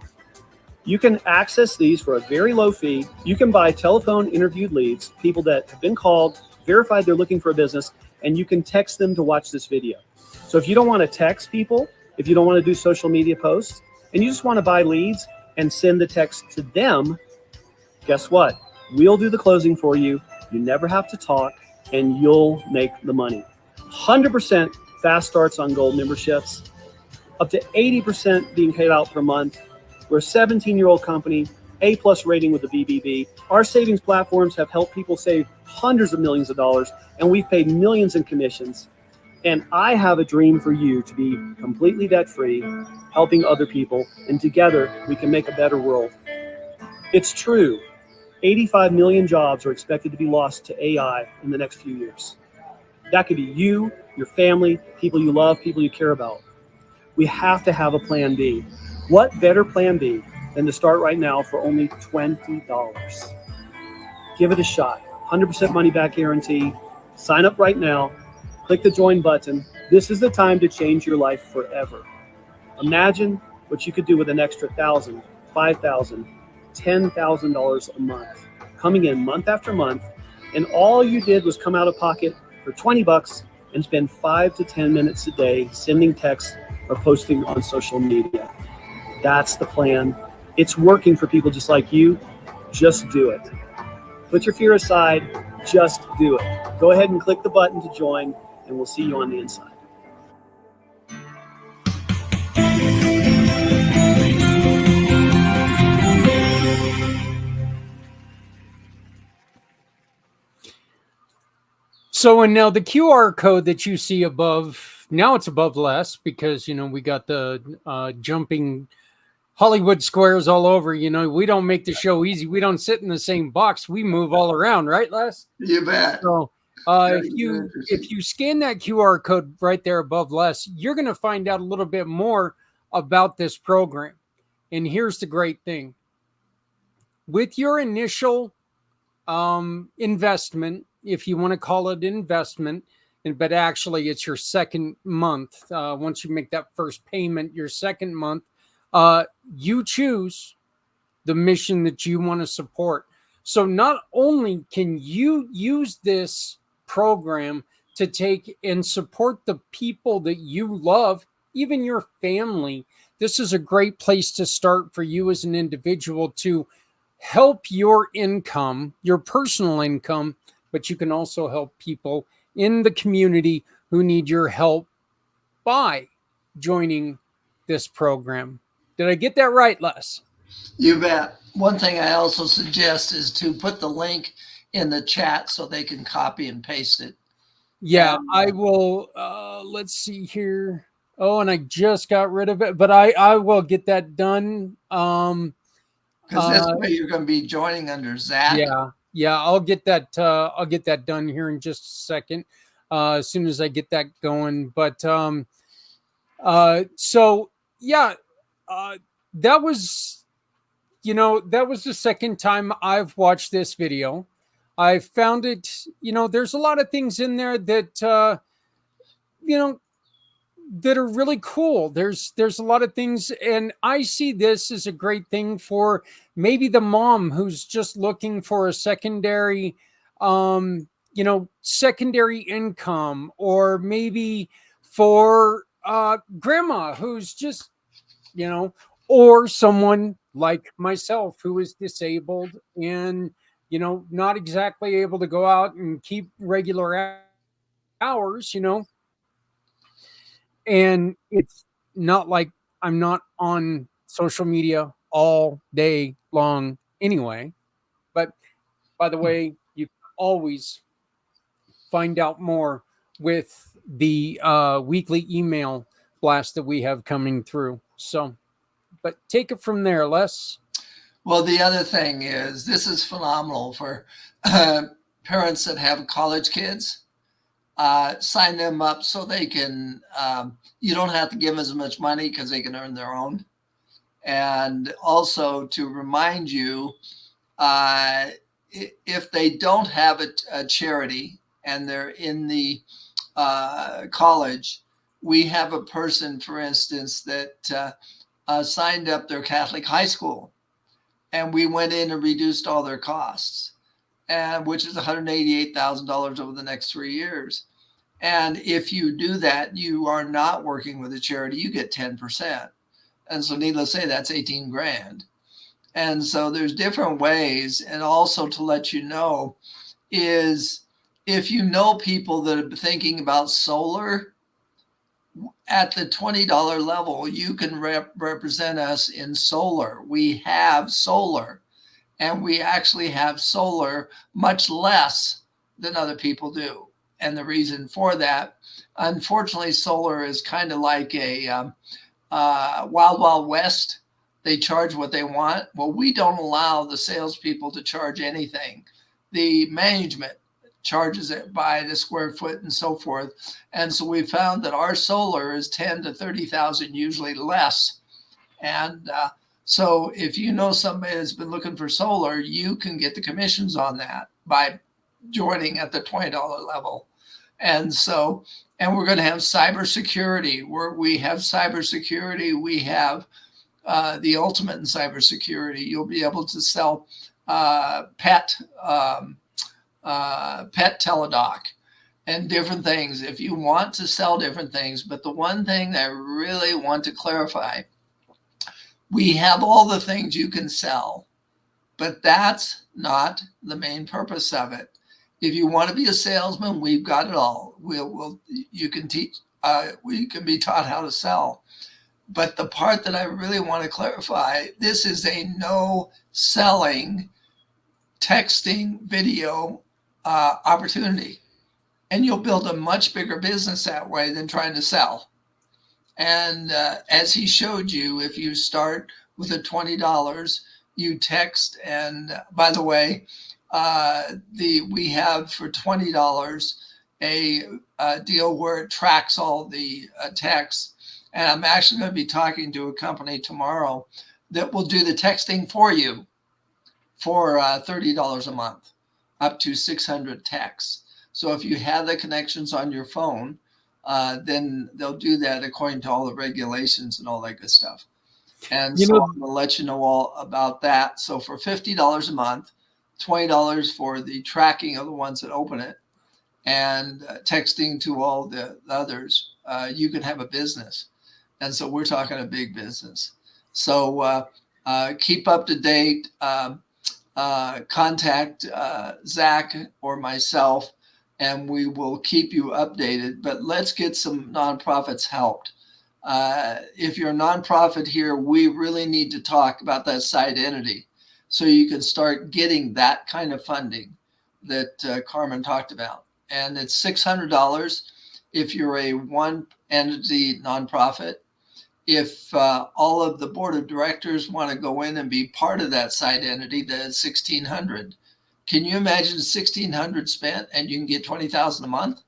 Speaker 5: You can access these for a very low fee. You can buy telephone interviewed leads, people that have been called, verified they're looking for a business, and you can text them to watch this video. So if you don't want to text people, if you don't want to do social media posts, and you just want to buy leads and send the text to them, guess what? We'll do the closing for you. You never have to talk, and you'll make the money. 100% fast starts on gold memberships, up to 80% being paid out per month. We're a 17-year-old company, A+ rating with the BBB. Our savings platforms have helped people save hundreds of millions of dollars, and we've paid millions in commissions. And I have a dream for you to be completely debt-free, helping other people, and together we can make a better world. It's true. 85 million jobs are expected to be lost to AI in the next few years. That could be you, your family, people you love, people you care about. We have to have a plan B. What better plan B than to start right now for only $20? Give it a shot. 100% money back guarantee. Sign up right now. Click the join button. This is the time to change your life forever. Imagine what you could do with an extra $1,000, $5,000, $10,000 a month, coming in month after month, and all you did was come out of pocket for 20 bucks and spend 5 to 10 minutes a day sending texts or posting on social media. That's the plan. It's working for people just like you. Just do it. Put your fear aside. Just do it. Go ahead and click the button to join, and we'll see you on the inside.
Speaker 1: So, and now the QR code that you see above, now it's above less because, we got the jumping Hollywood squares all over. We don't make the show easy. We don't sit in the same box. We move all around, right, Les?
Speaker 4: You bet.
Speaker 1: So if you scan that QR code right there above Les, you're going to find out a little bit more about this program. And here's the great thing. With your initial investment, if you want to call it investment, but actually it's your second month. Once you make that first payment, your second month, you choose the mission that you want to support. So not only can you use this program to take and support the people that you love, even your family. This is a great place to start for you as an individual to help your income, your personal income, but you can also help people in the community who need your help by joining this program. Did I get that right, Les?
Speaker 4: You bet. One thing I also suggest is to put the link in the chat so they can copy and paste it.
Speaker 1: Yeah,
Speaker 4: And,
Speaker 1: I will. Let's see here. Oh, and I just got rid of it, but I will get that done.
Speaker 4: because this way you're going to be joining under Zach.
Speaker 1: Yeah, I'll get that. I'll get that done here in just a second. As soon as I get that going. But so yeah, that was, that was the second time I've watched this video. I found it, there's a lot of things in there that, that are really cool. There's a lot of things, and I see this as a great thing for maybe the mom who's just looking for a secondary, secondary income, or maybe for grandma who's just, or someone like myself who is disabled and, not exactly able to go out and keep regular hours, and it's not like I'm not on social media all day long anyway. But by the way, you can always find out more with the weekly email blast that we have coming through. So, but take it from there, Les.
Speaker 4: Well, the other thing is, this is phenomenal for parents that have college kids. Sign them up so they can, you don't have to give them as much money because they can earn their own. And also to remind you, if they don't have a charity and they're in the college, we have a person, for instance, that signed up their Catholic high school, and we went in and reduced all their costs, and which is $188,000 over the next 3 years. And if you do that, you are not working with a charity, you get 10%. And so needless to say, that's 18 grand. And so there's different ways. And also to let you know is, if you know people that are thinking about solar, at the $20 level, you can represent us in solar. We have solar, and we actually have solar much less than other people do. And the reason for that, unfortunately, solar is kind of like a Wild Wild West. They charge what they want. Well, we don't allow the salespeople to charge anything. The management charges it by the square foot and so forth. And so we found that our solar is 10 to 30,000, usually less. And so if you know somebody that's been looking for solar, you can get the commissions on that by joining at the $20 level. And so, and we're going to have cybersecurity, where we have cybersecurity. We have the ultimate in cybersecurity. You'll be able to sell pet teledoc and different things if you want to sell different things. But the one thing that I really want to clarify, we have all the things you can sell, but that's not the main purpose of it. If you want to be a salesman, we've got it all. You can teach, we can be taught how to sell. But the part that I really want to clarify, this is a no selling, texting, video opportunity. And you'll build a much bigger business that way than trying to sell. And as he showed you, if you start with a $20, you text. And by the way, we have for $20 a deal where it tracks all the texts. And I'm actually going to be talking to a company tomorrow that will do the texting for you for $30 a month, up to 600 texts. So if you have the connections on your phone, then they'll do that according to all the regulations and all that good stuff. And so I'm going to let you know all about that. So for $50 a month, $20 for the tracking of the ones that open it, and texting to all the others, you can have a business. And so we're talking a big business. So keep up to date. Contact Zach or myself, and we will keep you updated. But let's get some nonprofits helped. If you're a nonprofit here, we really need to talk about that side entity so you can start getting that kind of funding that Carmen talked about. And it's $600 if you're a one entity nonprofit. If all of the board of directors want to go in and be part of that side entity, then it's $1,600. Can you imagine $1,600 spent and you can get $20,000 a month?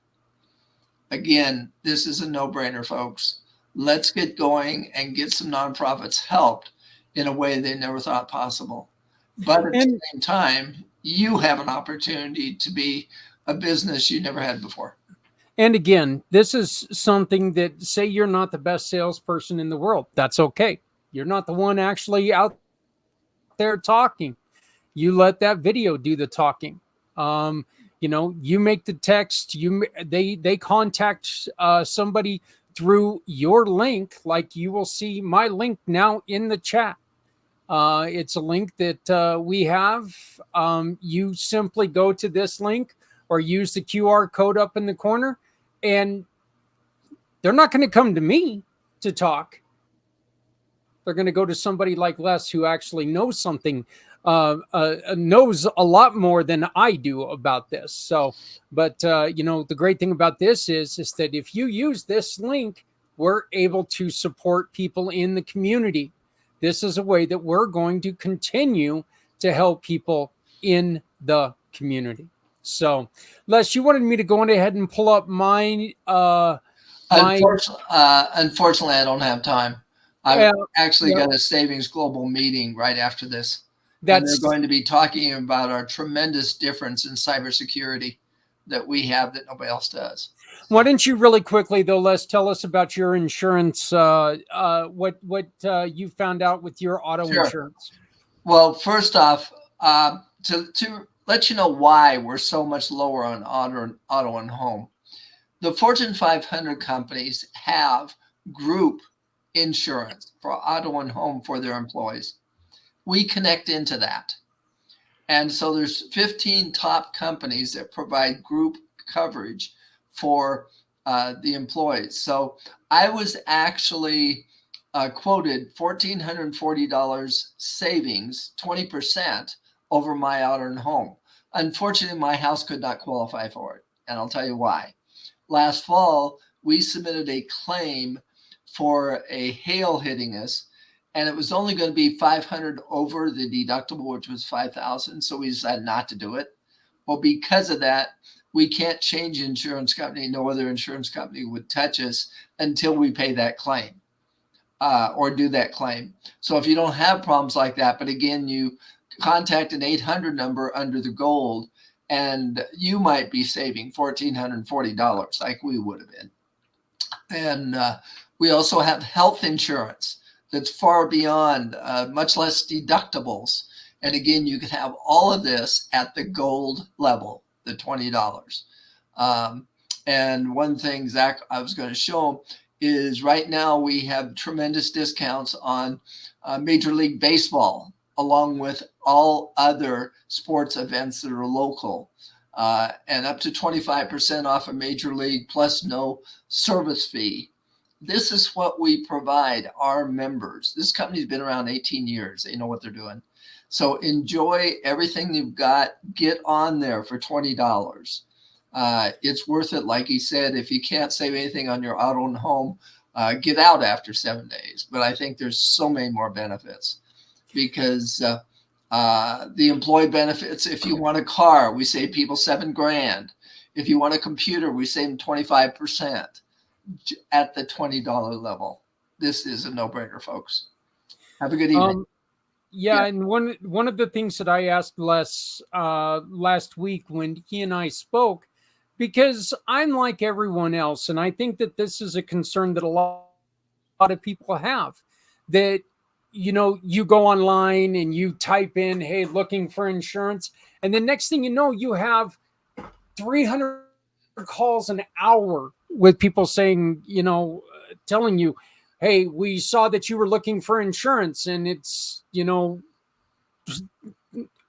Speaker 4: Again, this is a no-brainer, folks. Let's get going and get some nonprofits helped in a way they never thought possible. But at the same time, you have an opportunity to be a business you never had before.
Speaker 1: And again, this is something that, say you're not the best salesperson in the world. That's okay. You're not the one actually out there talking. You let that video do the talking. You make the text. They contact somebody through your link, like you will see my link now in the chat. It's a link that we have. You simply go to this link or use the QR code up in the corner, and they're not going to come to me to talk. They're going to go to somebody like Les, who actually knows something, knows a lot more than I do about this. So, but the great thing about this is that if you use this link, we're able to support people in the community. This is a way that we're going to continue to help people in the community. So, Les, you wanted me to go on ahead and pull up mine.
Speaker 4: Unfortunately, I don't have time. I've actually got a Savings Global meeting right after this. And they're going to be talking about our tremendous difference in cybersecurity that we have that nobody else does.
Speaker 1: Why don't you really quickly, though, Les, tell us about your insurance, what you found out with your auto insurance?
Speaker 4: Well, first off, to let you know why we're so much lower on auto and home. The Fortune 500 companies have group insurance for auto and home for their employees. We connect into that. And so there's 15 top companies that provide group coverage for the employees. So I was actually quoted $1,440 savings, 20% over my auto and home. Unfortunately, my house could not qualify for it. And I'll tell you why. Last fall, we submitted a claim for a hail hitting us, and it was only going to be $500 over the deductible, which was $5,000. So we decided not to do it. Well, because of that, we can't change insurance company. No other insurance company would touch us until we pay that claim or do that claim. So if you don't have problems like that, but again, you contact an 800 number under the gold, and you might be saving $1,440 like we would have been. And we also have health insurance that's far beyond, much less deductibles. And again, you can have all of this at the gold level, the $20. And one thing, Zach, I was going to show is right now we have tremendous discounts on Major League Baseball, along with all other sports events that are local, and up to 25% off a Major League plus no service fee. This is what we provide our members. This company's been around 18 years. They know what they're doing. So enjoy everything you've got. Get on there for $20. It's worth it. Like he said, if you can't save anything on your auto and home, get out after 7 days. But I think there's so many more benefits because the employee benefits. If you want a car, we save people $7,000. If you want a computer, we save them 25% at the $20 level. This is a no-brainer, folks. Have a good evening.
Speaker 1: Yeah, and one of the things that I asked Les last week when he and I spoke, because I'm like everyone else, and I think that this is a concern that a lot of people have, that you go online and you type in, hey, looking for insurance, and the next thing you know, you have 300 calls an hour with people saying, telling you, hey, we saw that you were looking for insurance, and it's,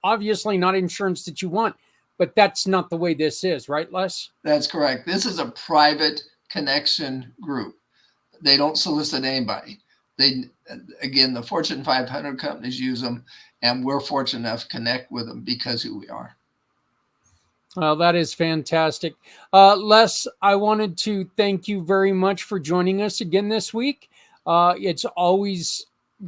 Speaker 1: obviously not insurance that you want, but that's not the way this is, right, Les?
Speaker 4: That's correct. This is a private connection group. They don't solicit anybody. Again, the Fortune 500 companies use them, and we're fortunate enough to connect with them because who we are.
Speaker 1: Well, that is fantastic. Les, I wanted to thank you very much for joining us again this week. It's always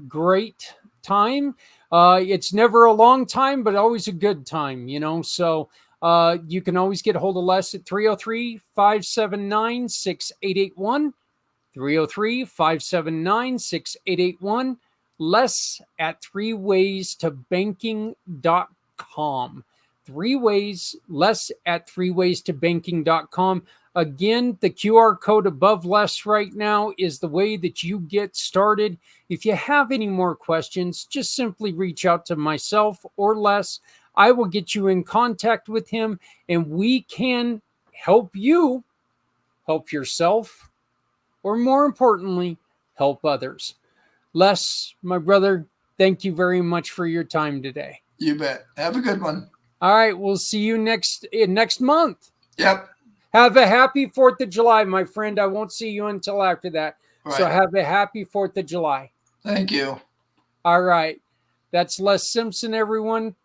Speaker 1: great time. It's never a long time, but always a good time, So you can always get a hold of Les at 303-579-6881. 303-579-6881. Les at 3waystobanking.com. 3ways, Les at 3waystobanking.com. Again, the QR code above Les right now is the way that you get started. If you have any more questions, just simply reach out to myself or Les. I will get you in contact with him, and we can help you help yourself, or more importantly, help others. Les, my brother, thank you very much for your time today.
Speaker 4: You bet. Have a good one.
Speaker 1: All right, we'll see you next month.
Speaker 4: Yep.
Speaker 1: Have a happy 4th of July, my friend. I won't see you until after that.
Speaker 4: Right.
Speaker 1: So have a happy 4th of July.
Speaker 4: Thank you.
Speaker 1: All right. That's Les Simpson, everyone.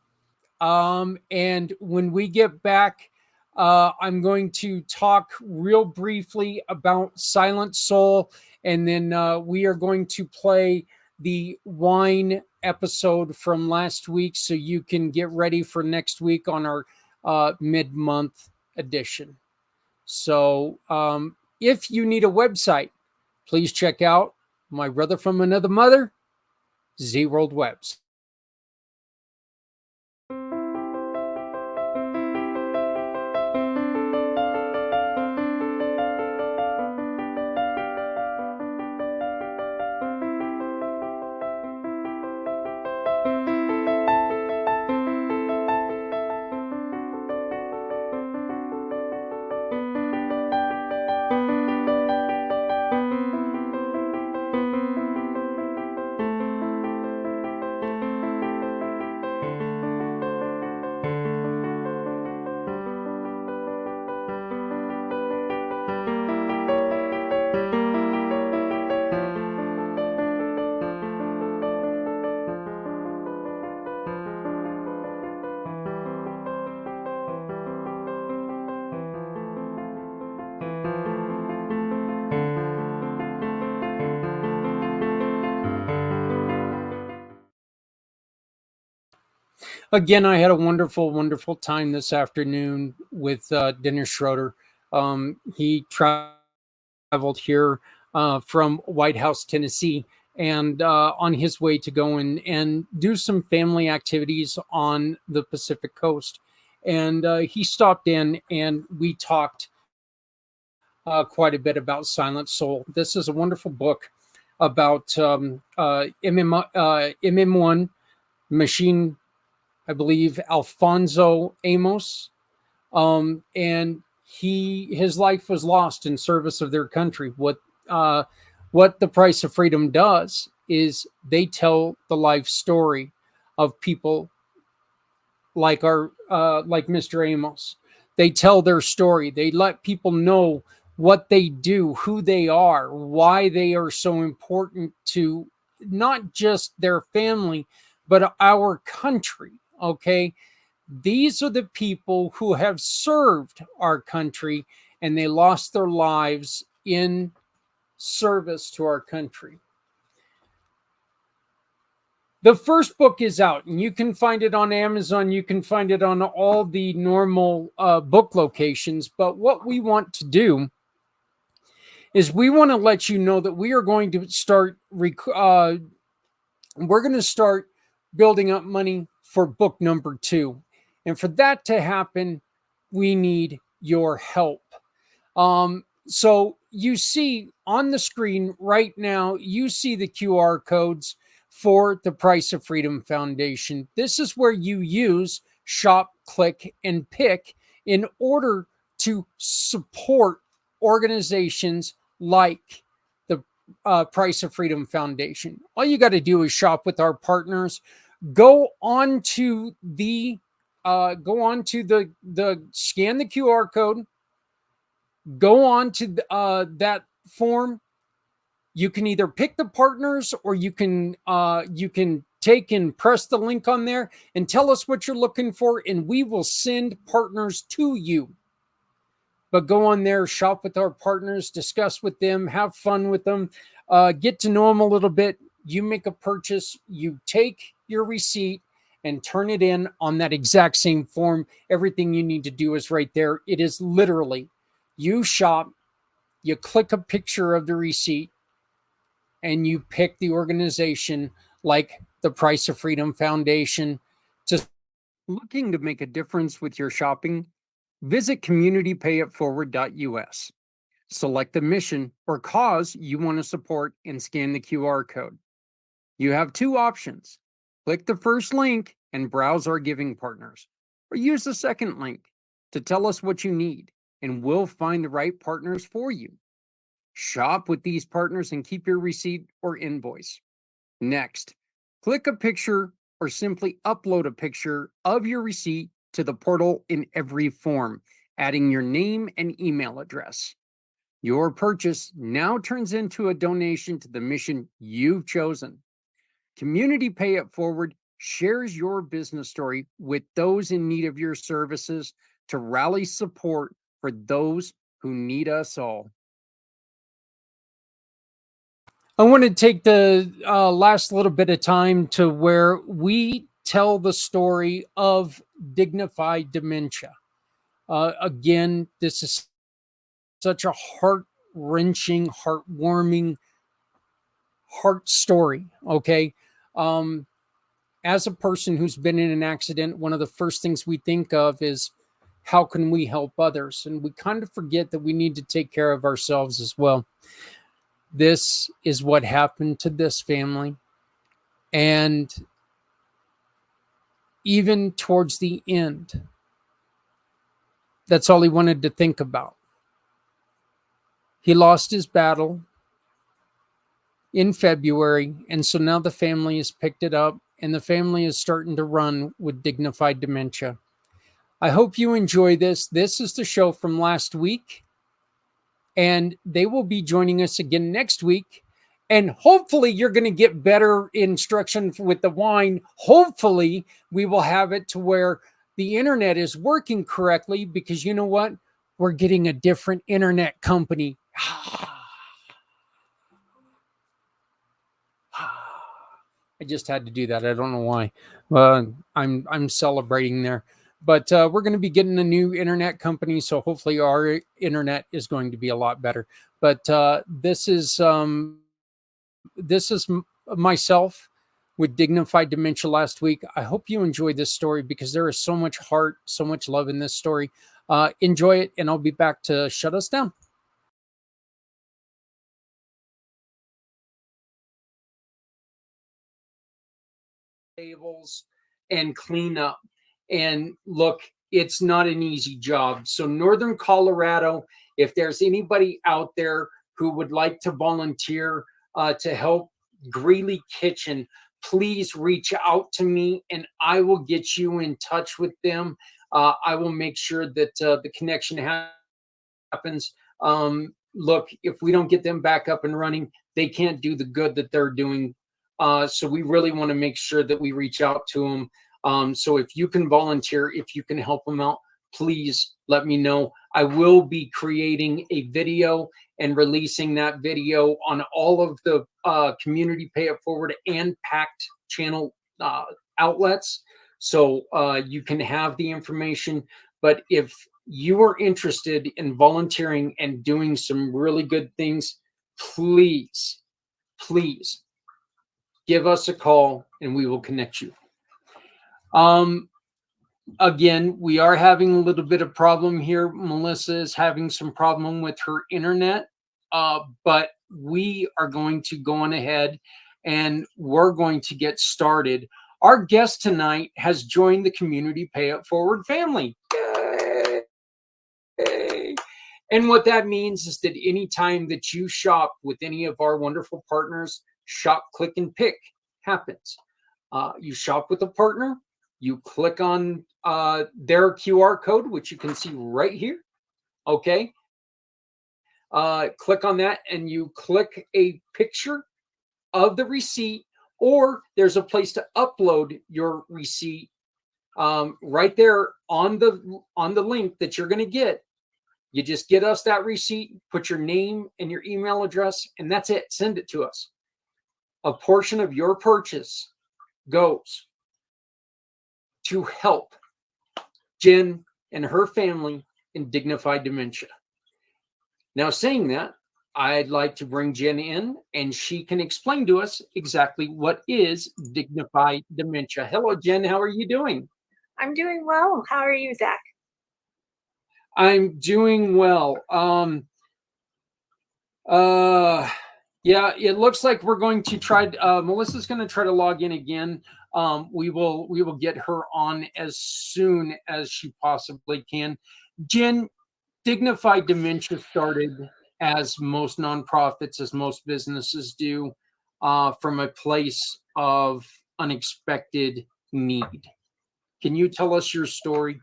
Speaker 1: And when we get back, I'm going to talk real briefly about Silent Soul, and then we are going to play the wine episode from last week so you can get ready for next week on our mid-month edition. So if you need a website, please check out my brother from another mother, Z-World Webs. Again, I had a wonderful, wonderful time this afternoon with Dennis Schroeder. He traveled here from White House, Tennessee, and on his way to go and do some family activities on the Pacific Coast. And he stopped in and we talked quite a bit about Silent Soul. This is a wonderful book about MM1 machine, I believe, Alfonso Amos. And his life was lost in service of their country. What The Price of Freedom does is they tell the life story of people like Mr. Amos. They tell their story. They let people know what they do, who they are, why they are so important to not just their family, but our country. Okay. These are the people who have served our country and they lost their lives in service to our country. The first book is out and you can find it on Amazon. You can find it on all the normal book locations. But what we want to do is we want to let you know that we are going to start, we're going to start building up money for book number 2. And for that to happen, we need your help. So you see on the screen right now, you see the QR codes for the Price of Freedom Foundation. This is where you use shop, click, and pick in order to support organizations like the Price of Freedom Foundation. All you got to do is shop with our partners. Go on to the scan the QR code. Go on to that form. You can either pick the partners, or you can take and press the link on there and tell us what you're looking for, and we will send partners to you. But go on there, shop with our partners, discuss with them, have fun with them, get to know them a little bit. You make a purchase, you take your receipt and turn it in on that exact same form. Everything you need to do is right there. It is literally, you shop, you click a picture of the receipt, and you pick the organization like the Price of Freedom Foundation. Just looking to make a difference with your shopping? Visit communitypayitforward.us. Select the mission or cause you want to support and scan the QR code. You have two options. Click the first link and browse our giving partners, or use the second link to tell us what you need, and we'll find the right partners for you. Shop with these partners and keep your receipt or invoice. Next, click a picture or simply upload a picture of your receipt to the portal in every form, adding your name and email address. Your purchase now turns into a donation to the mission you've chosen. Community Pay It Forward shares your business story with those in need of your services to rally support for those who need us all. I want to take the last little bit of time to where we tell the story of dignified dementia. Again, this is such a heart-wrenching, heartwarming, heart story, okay? As a person who's been in an accident, one of the first things we think of is, how can we help others? And we kind of forget that we need to take care of ourselves as well. This is what happened to this family. And even towards the end, that's all he wanted to think about. He lost his battle in February, and so now the family has picked it up, and the family is starting to run with dignified dementia. I hope you enjoy this. This is the show from last week, and they will be joining us again next week. And hopefully you're going to get better instruction with the wine. Hopefully we will have it to where the internet is working correctly, because you know what? We're getting a different internet company. I just had to do that. I don't know why. I'm celebrating there. But we're going to be getting a new internet company, so hopefully our internet is going to be a lot better. But this is myself with dignified dementia last week. I hope you enjoyed this story, because there is so much heart, so much love in this story. Enjoy it, and I'll be back to shut us down. Tables and clean up. And look, it's not an easy job. So Northern Colorado, if there's anybody out there who would like to volunteer to help Greeley Kitchen, please reach out to me and I will get you in touch with them. I will make sure that the connection happens. Look, if we don't get them back up and running, they can't do the good that they're doing. So we really want to make sure that we reach out to them. So if you can volunteer, if you can help them out, please let me know. I will be creating a video and releasing that video on all of the Community Pay It Forward and IMpACT channel outlets. So you can have the information. But if you are interested in volunteering and doing some really good things, please give us a call and we will connect you. Again, we are having a little bit of problem here. Melissa is having some problem with her internet, but we are going to go on ahead and we're going to get started. Our guest tonight has joined the Community Pay It Forward family. Yay! And what that means is that anytime that you shop with any of our wonderful partners, shop, click, and pick happens. You shop with a partner, you click on their QR code, which you can see right here. Okay. Click on that and you click a picture of the receipt, or there's a place to upload your receipt right there on the link that you're going to get. You just get us that receipt, put your name and your email address, and that's it. Send it to us. A portion of your purchase goes to help Jen and her family in dignified dementia. Now, saying that, I'd like to bring Jen in, and she can explain to us exactly what is dignified dementia. Hello, Jen. How are you doing?
Speaker 6: I'm doing well. How are you, Zach?
Speaker 1: I'm doing well. Yeah, it looks like we're going to try. Melissa's going to try to log in again. We will get her on as soon as she possibly can. Jen, dignified dementia started, as most nonprofits, as most businesses do, from a place of unexpected need. Can you tell us your story?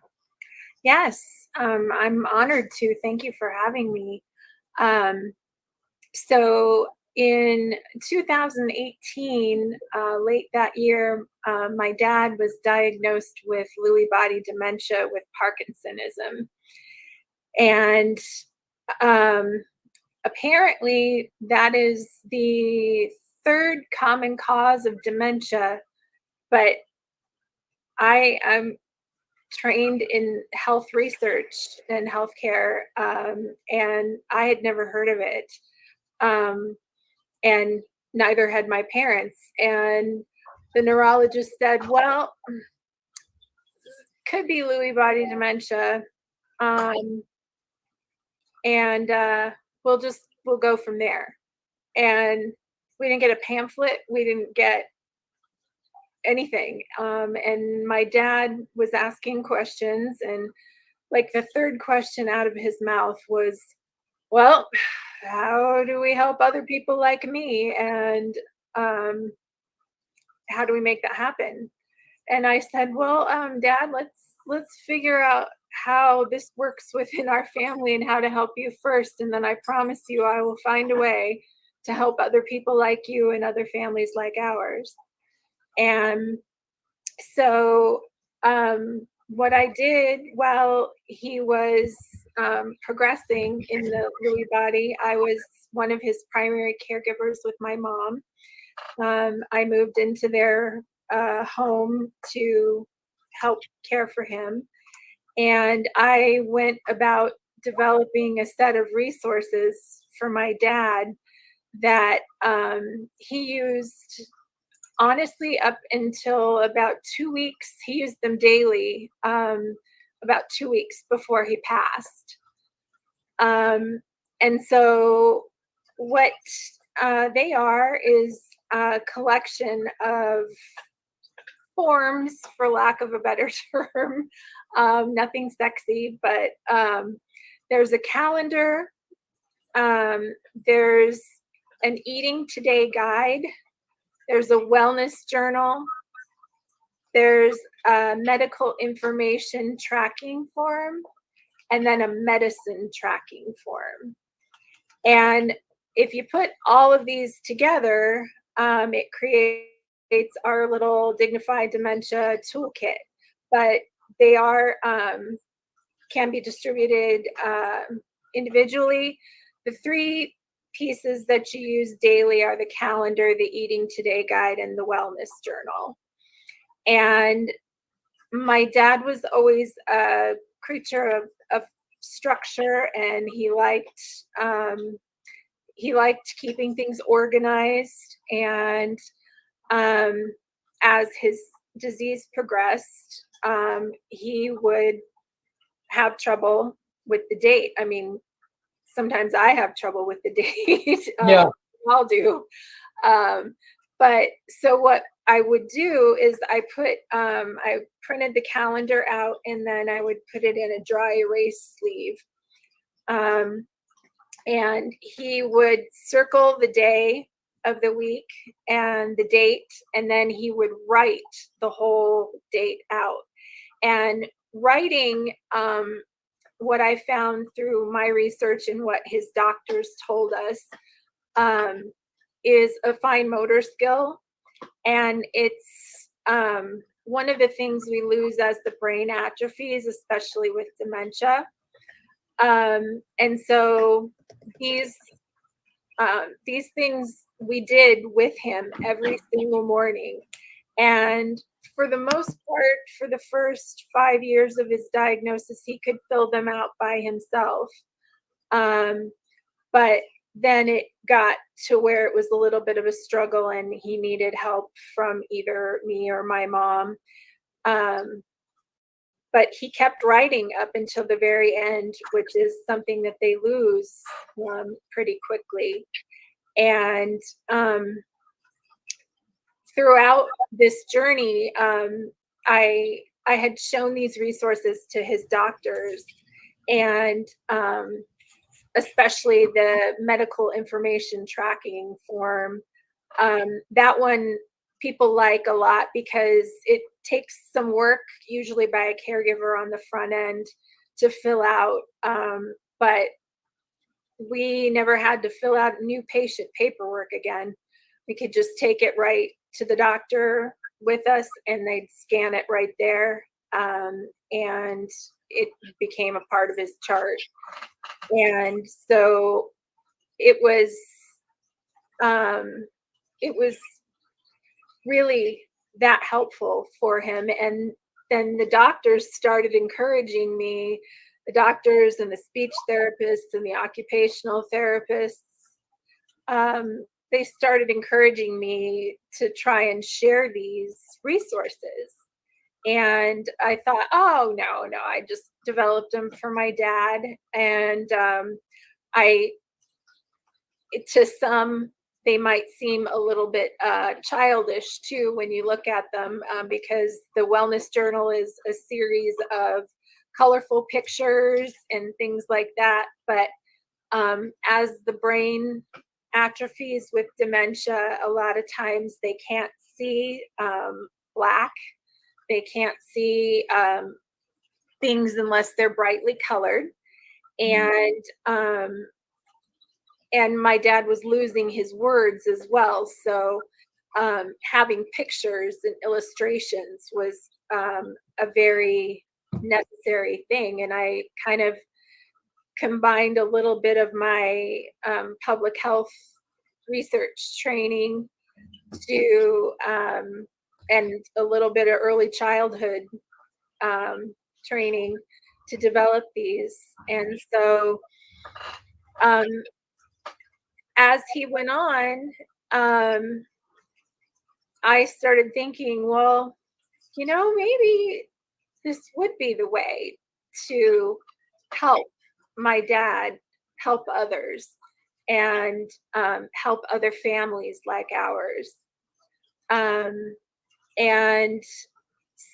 Speaker 6: Yes, I'm honored to. Thank you for having me. So in 2018, late that year, my dad was diagnosed with Lewy body dementia with Parkinsonism. And apparently that is the third common cause of dementia, but I'm trained in health research and healthcare, and I had never heard of it, and neither had my parents. And the neurologist said, well, could be Lewy body dementia, and we'll go from there. And we didn't get a pamphlet. We didn't get anything. And my dad was asking questions, and like the third question out of his mouth was, well, how do we help other people like me? And how do we make that happen? And I said, well, Dad, let's figure out how this works within our family and how to help you first. And then I promise you, I will find a way to help other people like you and other families like ours. And so what I did while he was progressing in the Lewy body, I was one of his primary caregivers with my mom. I moved into their home to help care for him. And I went about developing a set of resources for my dad that he used, honestly, up until about 2 weeks. He used them daily, about 2 weeks before he passed. And so what they are is a collection of forms, for lack of a better term. Nothing sexy, but there's a calendar, there's an eating today guide, there's a wellness journal, there's a medical information tracking form, and then a medicine tracking form. And if you put all of these together, it creates our little dignified dementia toolkit. But they are can be distributed individually. The three pieces that you use daily are the calendar, the eating today guide, and the wellness journal. And my dad was always a creature of structure, and he liked keeping things organized. And as his disease progressed, he would have trouble with the date. I mean, sometimes I have trouble with the date.
Speaker 1: Yeah.
Speaker 6: I'll do. But so what I would do is I printed the calendar out, and then I would put it in a dry erase sleeve. And he would circle the day of the week and the date, and then he would write the whole date out. And writing, what I found through my research and what his doctors told us, is a fine motor skill. And it's one of the things we lose as the brain atrophies, especially with dementia. And so these things we did with him every single morning. And for the most part, for the first 5 years of his diagnosis, he could fill them out by himself. But then it got to where it was a little bit of a struggle and he needed help from either me or my mom. But he kept writing up until the very end, which is something that they lose pretty quickly. And throughout this journey, I had shown these resources to his doctors, and especially the medical information tracking form. That one people like a lot because it takes some work, usually by a caregiver on the front end, to fill out. But we never had to fill out new patient paperwork again. We could just take it right to the doctor with us and they'd scan it right there. And it became a part of his chart. And so it was really that helpful for him. And then the doctors started encouraging me, the doctors and the speech therapists and the occupational therapists, they started encouraging me to try and share these resources. And I thought, oh, no, I just developed them for my dad. And to some, they might seem a little bit childish too when you look at them, because the Wellness Journal is a series of colorful pictures and things like that. But as the brain atrophies with dementia, a lot of times they can't see black. They can't see things unless they're brightly colored. And my dad was losing his words as well. So having pictures and illustrations was a very necessary thing. And I kind of combined a little bit of my public health research training to and a little bit of early childhood training to develop these. And so as he went on, I started thinking, well, maybe this would be the way to help my dad help others and help other families like ours. And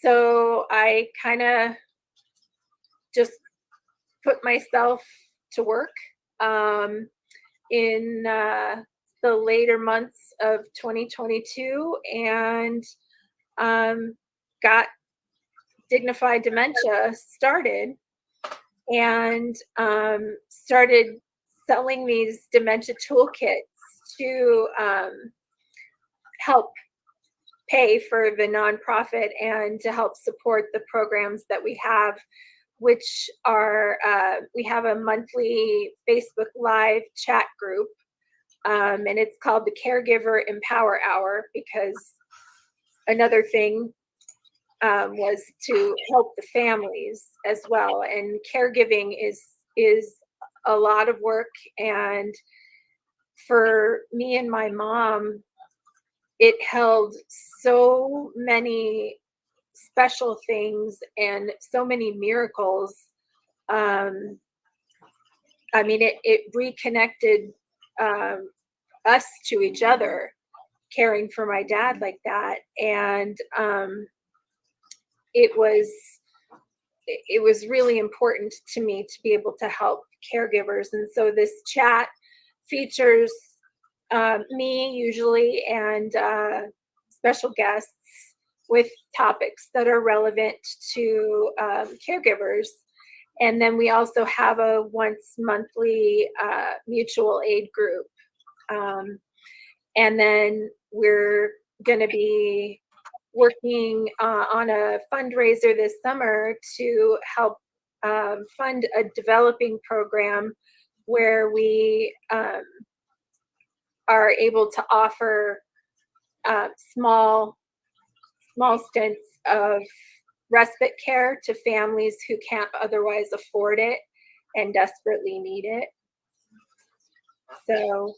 Speaker 6: so I kind of just put myself to work in the later months of 2022 and got Dignified Dementia started and started selling these dementia toolkits to help pay for the nonprofit and to help support the programs that we have, which are, we have a monthly Facebook Live chat group, and it's called the Caregiver Empower Hour, because another thing was to help the families as well. And caregiving is a lot of work. And for me and my mom, it held so many special things and so many miracles. I mean, it reconnected us to each other, caring for my dad like that. And it was it was really important to me to be able to help caregivers. And so this chat features me usually and special guests with topics that are relevant to caregivers. And then we also have a once monthly mutual aid group. And then we're going to be working on a fundraiser this summer to help fund a developing program where we are able to offer small stints of respite care to families who can't otherwise afford it and desperately need it. So,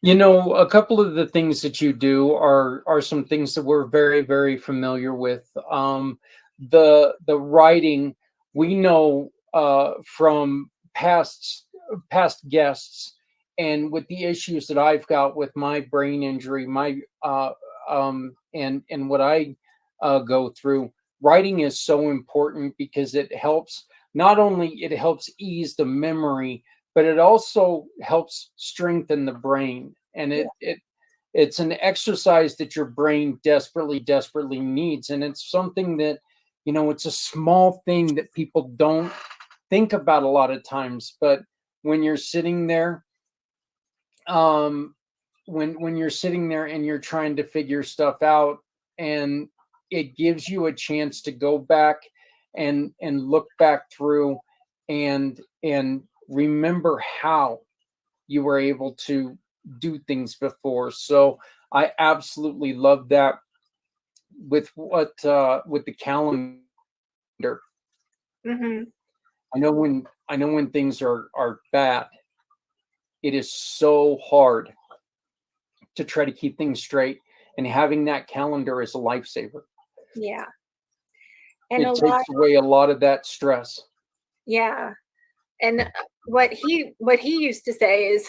Speaker 1: You know, a couple of the things that you do are some things that we're very, very familiar with. The writing, we know from past guests, and with the issues that I've got with my brain injury, my and what I go through. Writing is so important because it helps, not only it helps ease the memory, but it also helps strengthen the brain. And it's an exercise that your brain desperately needs. And it's something that, you know, it's a small thing that people don't think about a lot of times. But when you're sitting there, when you're sitting there and you're trying to figure stuff out, and it gives you a chance to go back and look back through and remember how you were able to do things before. So I absolutely love that with with the calendar.
Speaker 6: mhm,
Speaker 1: I know when things are bad, it is so hard to try to keep things straight, and having that calendar is a lifesaver.
Speaker 6: yeah. And a
Speaker 1: It
Speaker 6: lot,
Speaker 1: takes away a lot of that stress.
Speaker 6: yeah. And what he used to say is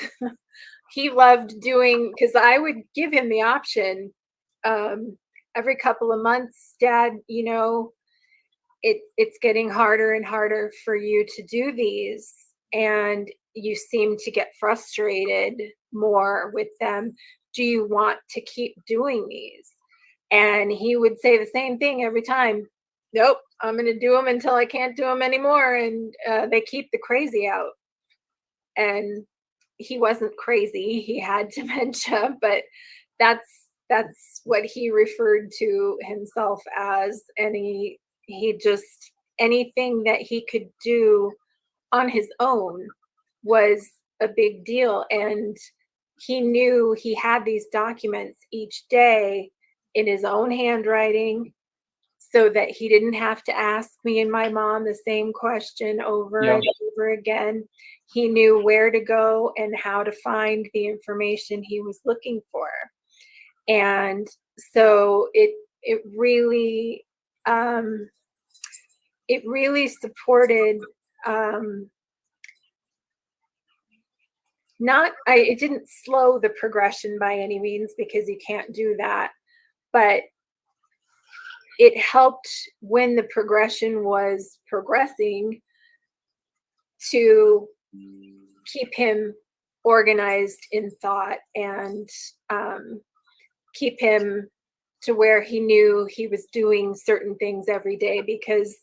Speaker 6: he loved doing, because I would give him the option every couple of months, Dad, you know, it's getting harder and harder for you to do these, and you seem to get frustrated more with them. Do you want to keep doing these? And he would say the same thing every time. Nope, I'm going to do them until I can't do them anymore. And they keep the crazy out. And he wasn't crazy. He had dementia, but that's what he referred to himself as. And he just, anything that he could do on his own was a big deal. And he knew he had these documents each day in his own handwriting so that he didn't have to ask me and my mom the same question over
Speaker 1: Yeah.
Speaker 6: and over again. He knew where to go and how to find the information he was looking for. And so um, it really supported, it didn't slow the progression by any means, because you can't do that, but it helped when the progression was progressing to keep him organized in thought and keep him to where he knew he was doing certain things every day. Because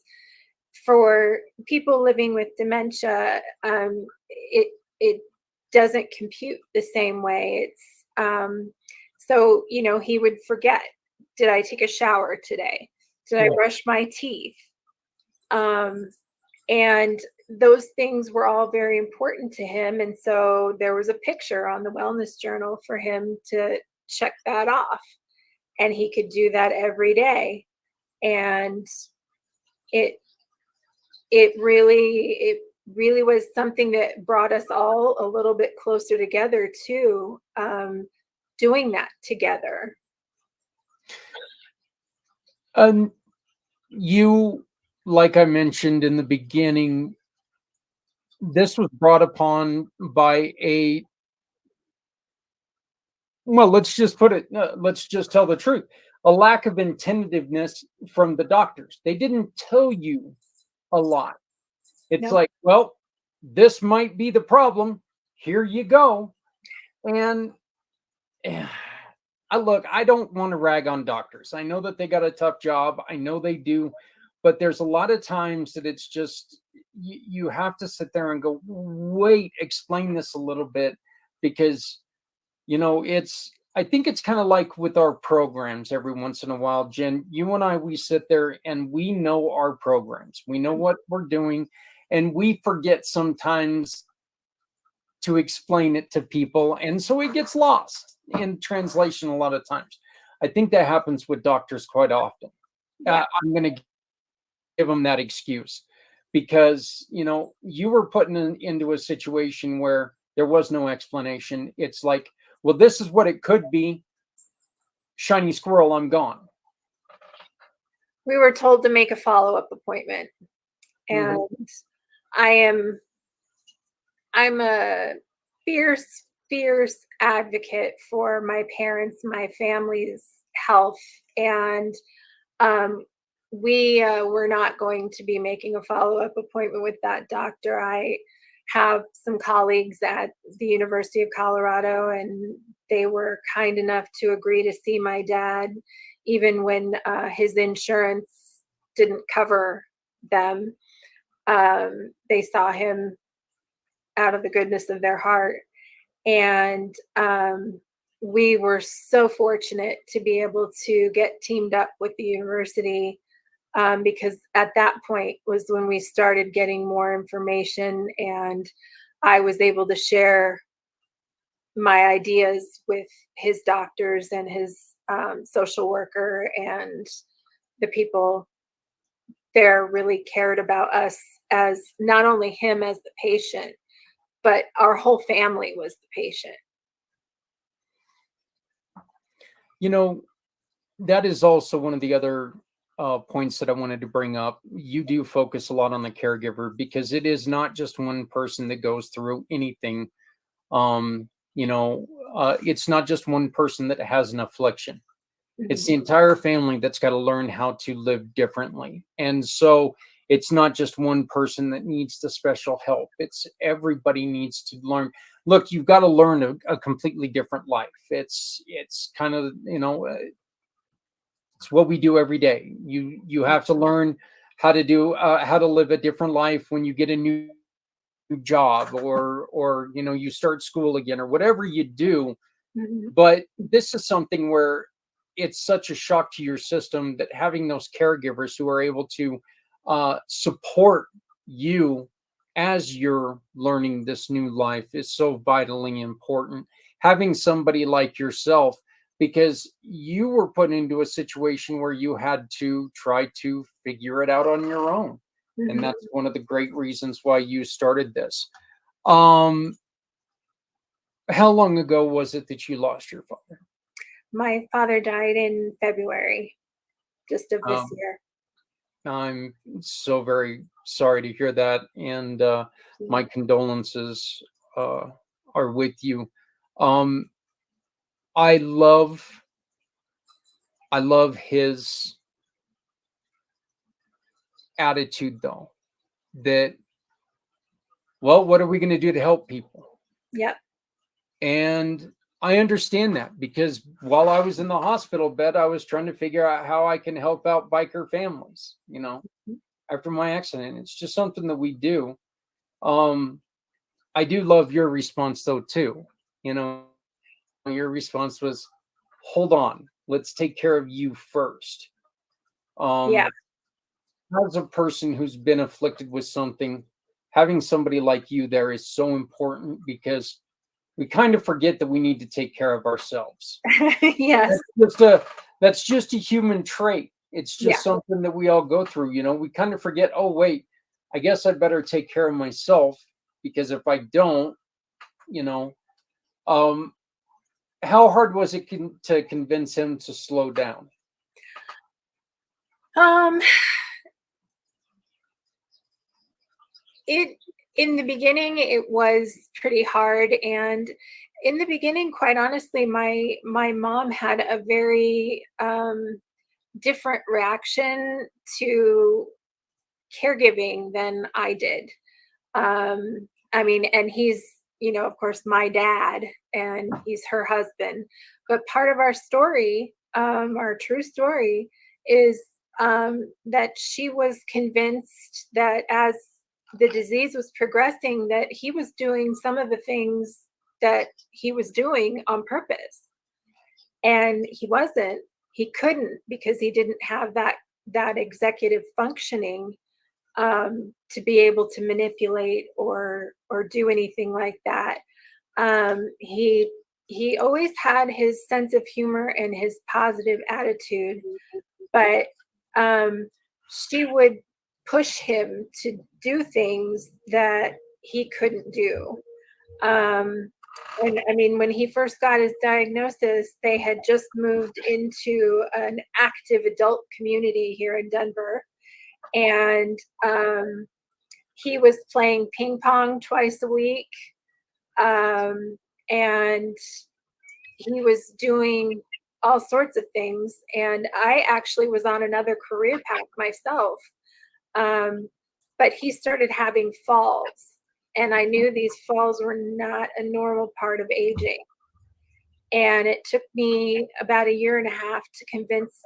Speaker 6: for people living with dementia, it doesn't compute the same way. It's so, you know, he would forget. Did I take a shower today? Did I brush my teeth? And those things were all very important to him. And so there was a picture on the wellness journal for him to check that off. And he could do that every day. And it really was something that brought us all a little bit closer together too, doing that together.
Speaker 1: You, like I mentioned in the beginning, this was brought upon by well, let's just put it, let's just tell the truth, a lack of attentiveness from the doctors. They didn't tell you a lot. It's
Speaker 6: Nope.
Speaker 1: like, well, this might be the problem. Here you go. And eh, I don't want to rag on doctors. I know that they got a tough job. I know they do, but there's a lot of times that it's just you have to sit there and go, wait, explain this a little bit because it's I think it's kind of like with our programs every once in a while, Jen. You and I, we sit there and we know our programs. We know what we're doing, and we forget sometimes to explain it to people. And so it gets lost in translation a lot of times. I think that happens with doctors quite often.
Speaker 6: Yeah.
Speaker 1: I'm going to give them that excuse because, you were put into a situation where there was no explanation. It's like, well, this is what it could be. Shiny squirrel, I'm gone.
Speaker 6: We were told to make a follow-up appointment, and
Speaker 1: Mhm.
Speaker 6: I am I'm a fierce advocate for my parents, my family's health, and um, we were not going to be making a follow-up appointment with that doctor. I have some colleagues at the University of Colorado, and they were kind enough to agree to see my dad, even when his insurance didn't cover them. They saw him out of the goodness of their heart. And we were so fortunate to be able to get teamed up with the university because at that point was when we started getting more information, and I was able to share my ideas with his doctors and his social worker, and the people there really cared about us, as not only him as the patient, but our whole family was the patient.
Speaker 1: You know, that is also one of the other points that I wanted to bring up. You do focus a lot on the caregiver because it is not just one person that goes through anything. Um, it's not just one person that has an affliction. It's
Speaker 6: Mhm.
Speaker 1: the entire family that's got to learn how to live differently. And so it's not just one person that needs the special help. It's everybody needs to learn. Look, you've got to learn a completely different life. It's kind of, it's what we do every day. You have to learn how to live a different life when you get a new job or you start school again or whatever you do.
Speaker 6: Mhm.
Speaker 1: But this is something where it's such a shock to your system that having those caregivers who are able to support you as you're learning this new life is so vitally important. Having somebody like yourself, because you were put into a situation where you had to try to figure it out on your own. And
Speaker 6: Mhm.
Speaker 1: that's one of the great reasons why you started this. Um, how long ago was it that you lost your father?
Speaker 6: My father died in February, just of this
Speaker 1: Um,
Speaker 6: year.
Speaker 1: I'm so very sorry to hear that, and my condolences uh, are with you. Um, I love, I love his attitude, though. That well, what are we going to do to help people?
Speaker 6: Yep.
Speaker 1: And I understand that because while I was in the hospital bed, I was trying to figure out how I can help out biker families. After my accident, it's just something that we do. Um, I do love your response though too. You know, your response was, "Hold on, let's take care of you first."
Speaker 6: Yeah.
Speaker 1: Um, as a person who's been afflicted with something, having somebody like you there is so important because we kind of forget that we need to take care of ourselves.
Speaker 6: Yes.
Speaker 1: That's just a human trait. It's
Speaker 6: Yeah.
Speaker 1: just something that we all go through. We kind of forget. Oh wait, I guess I better take care of myself because if I don't, you know, um, how hard was it to convince him to slow down?
Speaker 6: Um, it in the beginning it was pretty hard, and in the beginning, quite honestly, my mom had a very different reaction to caregiving than I did. I mean, and he's, of course, my dad, and he's her husband. But part of our story, our true story, is that she was convinced that as the disease was progressing, that he was doing some of the things that he was doing on purpose. And he wasn't. He couldn't, because he didn't have that executive functioning to be able to manipulate or do anything like that. He always had his sense of humor and his positive attitude, but she would push him to do things that he couldn't do. And I mean, when he first got his diagnosis, they had just moved into an active adult community here in Denver. And he was playing ping pong twice a week. And he was doing all sorts of things. And I actually was on another career path myself. But he started having falls. And I knew these falls were not a normal part of aging. And it took me about 1.5 years to convince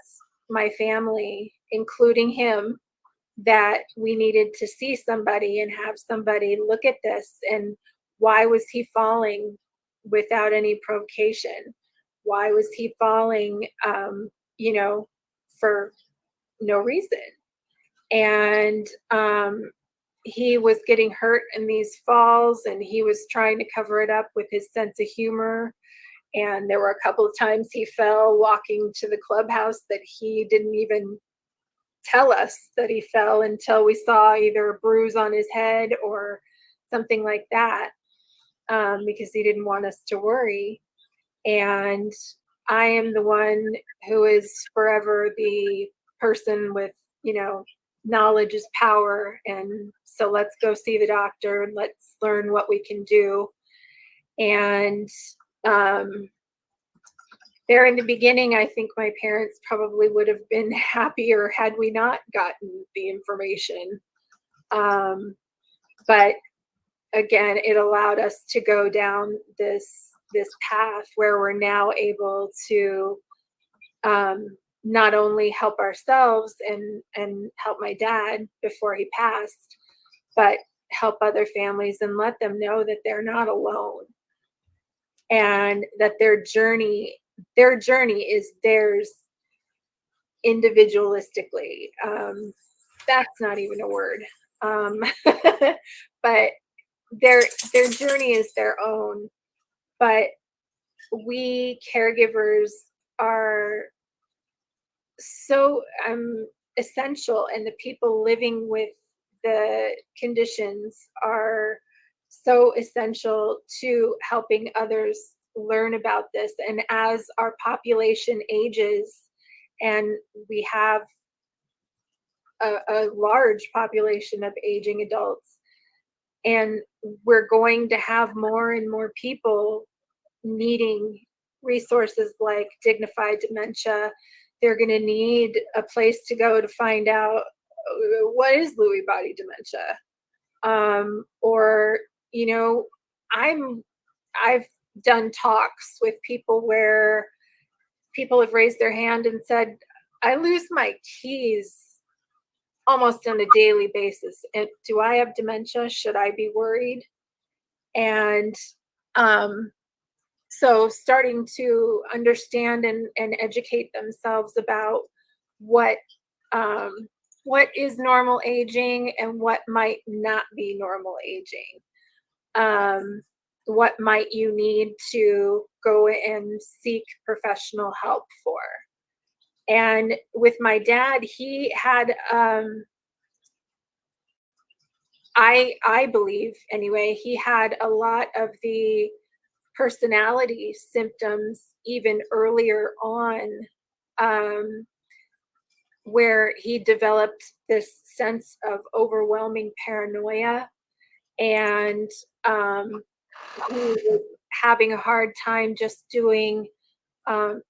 Speaker 6: my family, including him, that we needed to see somebody and have somebody look at this. And why was he falling without any provocation? Why was he falling, for no reason? And he was getting hurt in these falls, and he was trying to cover it up with his sense of humor. And there were a couple of times he fell walking to the clubhouse that he didn't even tell us that he fell until we saw either a bruise on his head or something like that, because he didn't want us to worry. And I am the one who is forever the person with, knowledge is power. And so let's go see the doctor and let's learn what we can do. And there in the beginning, I think my parents probably would have been happier had we not gotten the information. But again, it allowed us to go down this path where we're now able to not only help ourselves and help my dad before he passed, but help other families and let them know that they're not alone, and that their journey is theirs individualistically. That's not even a word. But their journey is their own. But we caregivers are so essential, and the people living with the conditions are so essential to helping others learn about this. And as our population ages, and we have a large population of aging adults, and we're going to have more and more people needing resources like dignified dementia. They're going to need a place to go to find out what is Lewy body dementia. Or, I've done talks with people where people have raised their hand and said, I lose my keys almost on a daily basis. And do I have dementia? Should I be worried? And so starting to understand and educate themselves about what is normal aging and what might not be normal aging. What might you need to go and seek professional help for? And with my dad, he had, I believe anyway, he had a lot of the personality symptoms even earlier on, where he developed this sense of overwhelming paranoia, and he was having a hard time just doing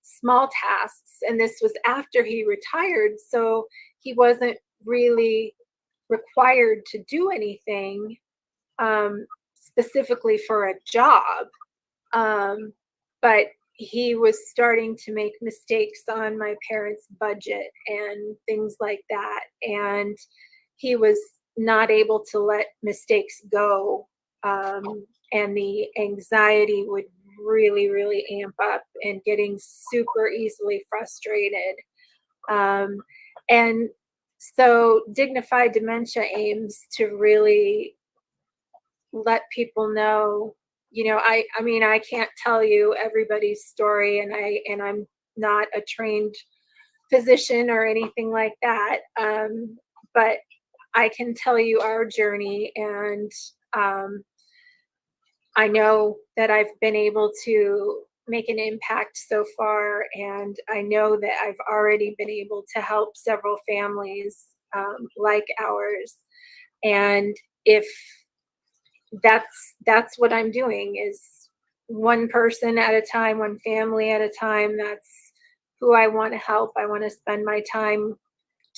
Speaker 6: small tasks. And this was after he retired, so he wasn't really required to do anything specifically for a job. But he was starting to make mistakes on my parents' budget and things like that. And he was not able to let mistakes go. And the anxiety would really, really amp up and getting super easily frustrated. And so Dignified Dementia aims to really let people know, I mean, I can't tell you everybody's story, and I'm not a trained physician or anything like that. But I can tell you our journey, and I know that I've been able to make an impact so far, and I know that I've already been able to help several families like ours. And if that's what I'm doing, is one person at a time, one family at a time. That's who I want to help. I want to spend my time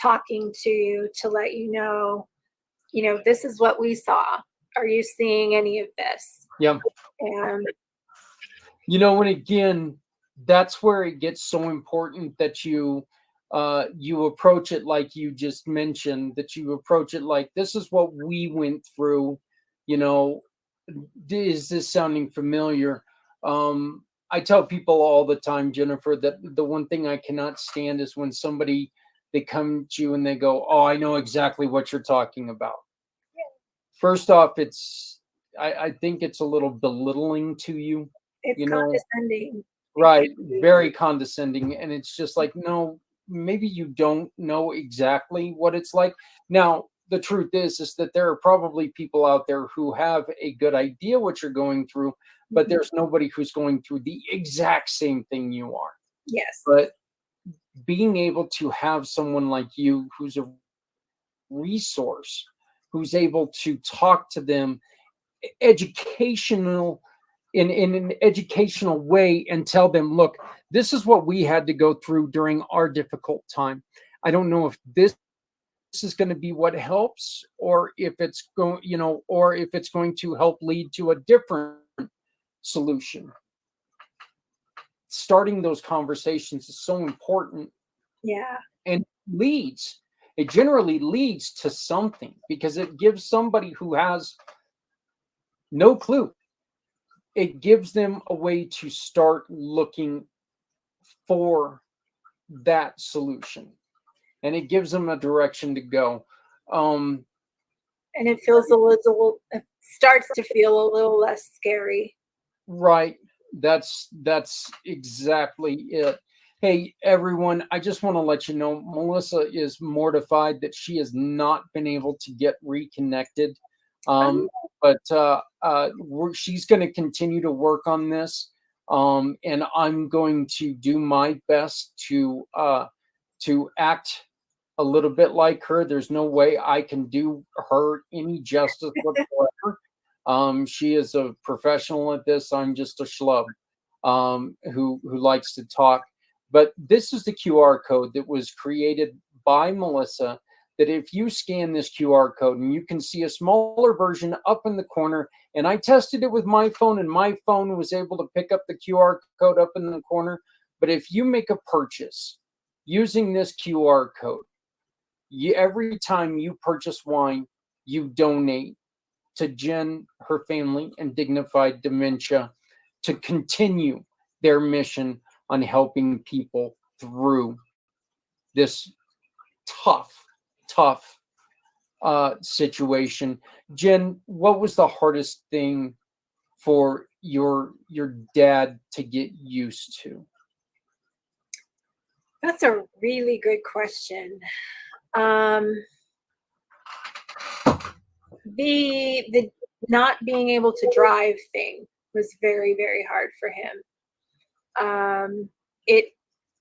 Speaker 6: talking to you to let you know, this is what we saw. Are you seeing any of this?
Speaker 1: Yeah.
Speaker 6: And
Speaker 1: And again, that's where it gets so important that you approach it like you just mentioned, that you approach it like, this is what we went through. Is this sounding familiar? I tell people all the time, Jennifer, that the one thing I cannot stand is when they come to you and they go, "Oh, I know exactly what you're talking about." First off, I think it's a little belittling to you.
Speaker 6: it's condescending.
Speaker 1: Right, very condescending, and it's just like, no, maybe you don't know exactly what it's like. Now, the truth is that there are probably people out there who have a good idea what you're going through, but there's nobody who's going through the exact same thing you are.
Speaker 6: Yes.
Speaker 1: But being able to have someone like you who's a resource, who's able to talk to them educational in an educational way and tell them, look, this is what we had to go through during our difficult time. I don't know if this is going to be what helps, or if it's going to help lead to a different solution. Starting those conversations is so important.
Speaker 6: Yeah.
Speaker 1: And it generally leads to something, because it gives somebody who has no clue, it gives them a way to start looking for that solution, and it gives them a direction to go.
Speaker 6: And it starts to feel a little less scary.
Speaker 1: Right. That's exactly it. Hey, everyone, I just want to let you know, Melissa is mortified that she has not been able to get reconnected. But she's going to continue to work on this. And I'm going to do my best to act a little bit like her. There's no way I can do her any justice whatsoever. She is a professional at this. I'm just a schlub who likes to talk. But this is the QR code that was created by Melissa, that if you scan this QR code, and you can see a smaller version up in the corner, and I tested it with my phone, and my phone was able to pick up the QR code up in the corner. But if you make a purchase using this QR code, every time you purchase wine, you donate to Jen, her family, and Dignified Dementia to continue their mission on helping people through this tough situation. Jen, what was the hardest thing for your dad to get used to?
Speaker 6: That's a really good question. The not being able to drive thing was very, very hard for him.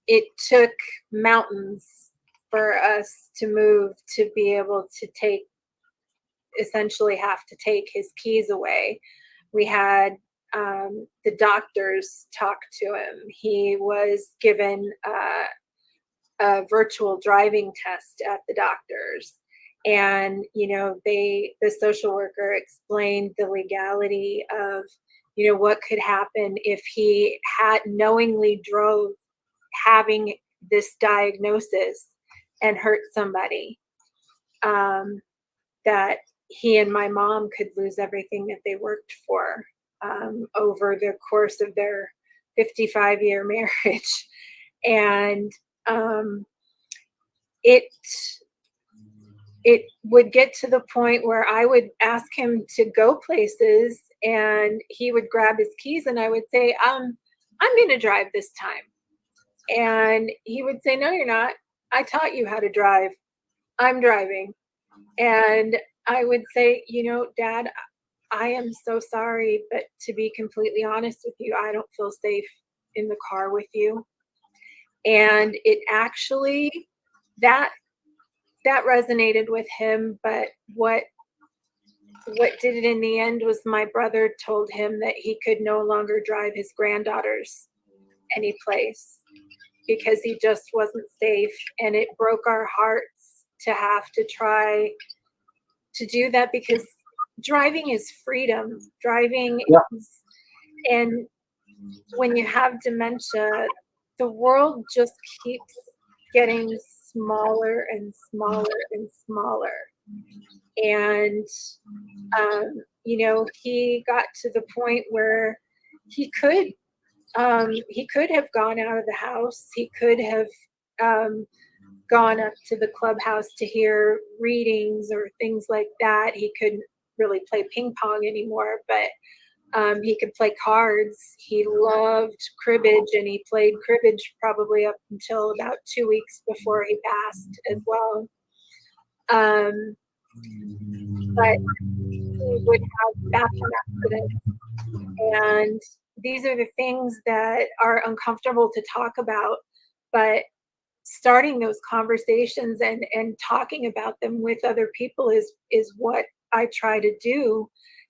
Speaker 6: It took mountains for us to move to be able to essentially have to take his keys away. We had the doctors talk to him. He was given a virtual driving test at the doctors, And, the social worker explained the legality of, what could happen if he had knowingly drove having this diagnosis and hurt somebody, that he and my mom could lose everything that they worked for, over the course of their 55-year marriage. And it would get to the point where I would ask him to go places and he would grab his keys and I would say, I'm going to drive this time. And he would say, no, you're not. I taught you how to drive. I'm driving. And I would say, Dad, I am so sorry, but to be completely honest with you, I don't feel safe in the car with you. And it actually, that resonated with him. But what did it in the end was my brother told him that he could no longer drive his granddaughters any place because he just wasn't safe. And it broke our hearts to have to try to do that, because driving is freedom. Driving is, and when you have dementia, the world just keeps getting smaller and smaller and smaller. And, he got to the point where he could have gone out of the house. He could have gone up to the clubhouse to hear readings or things like that. He couldn't really play ping pong anymore, but he could play cards. He loved cribbage, and he played cribbage probably up until about 2 weeks before he passed as well. But he would have bathroom accidents. And these are the things that are uncomfortable to talk about, but starting those conversations and talking about them with other people is what I try to do.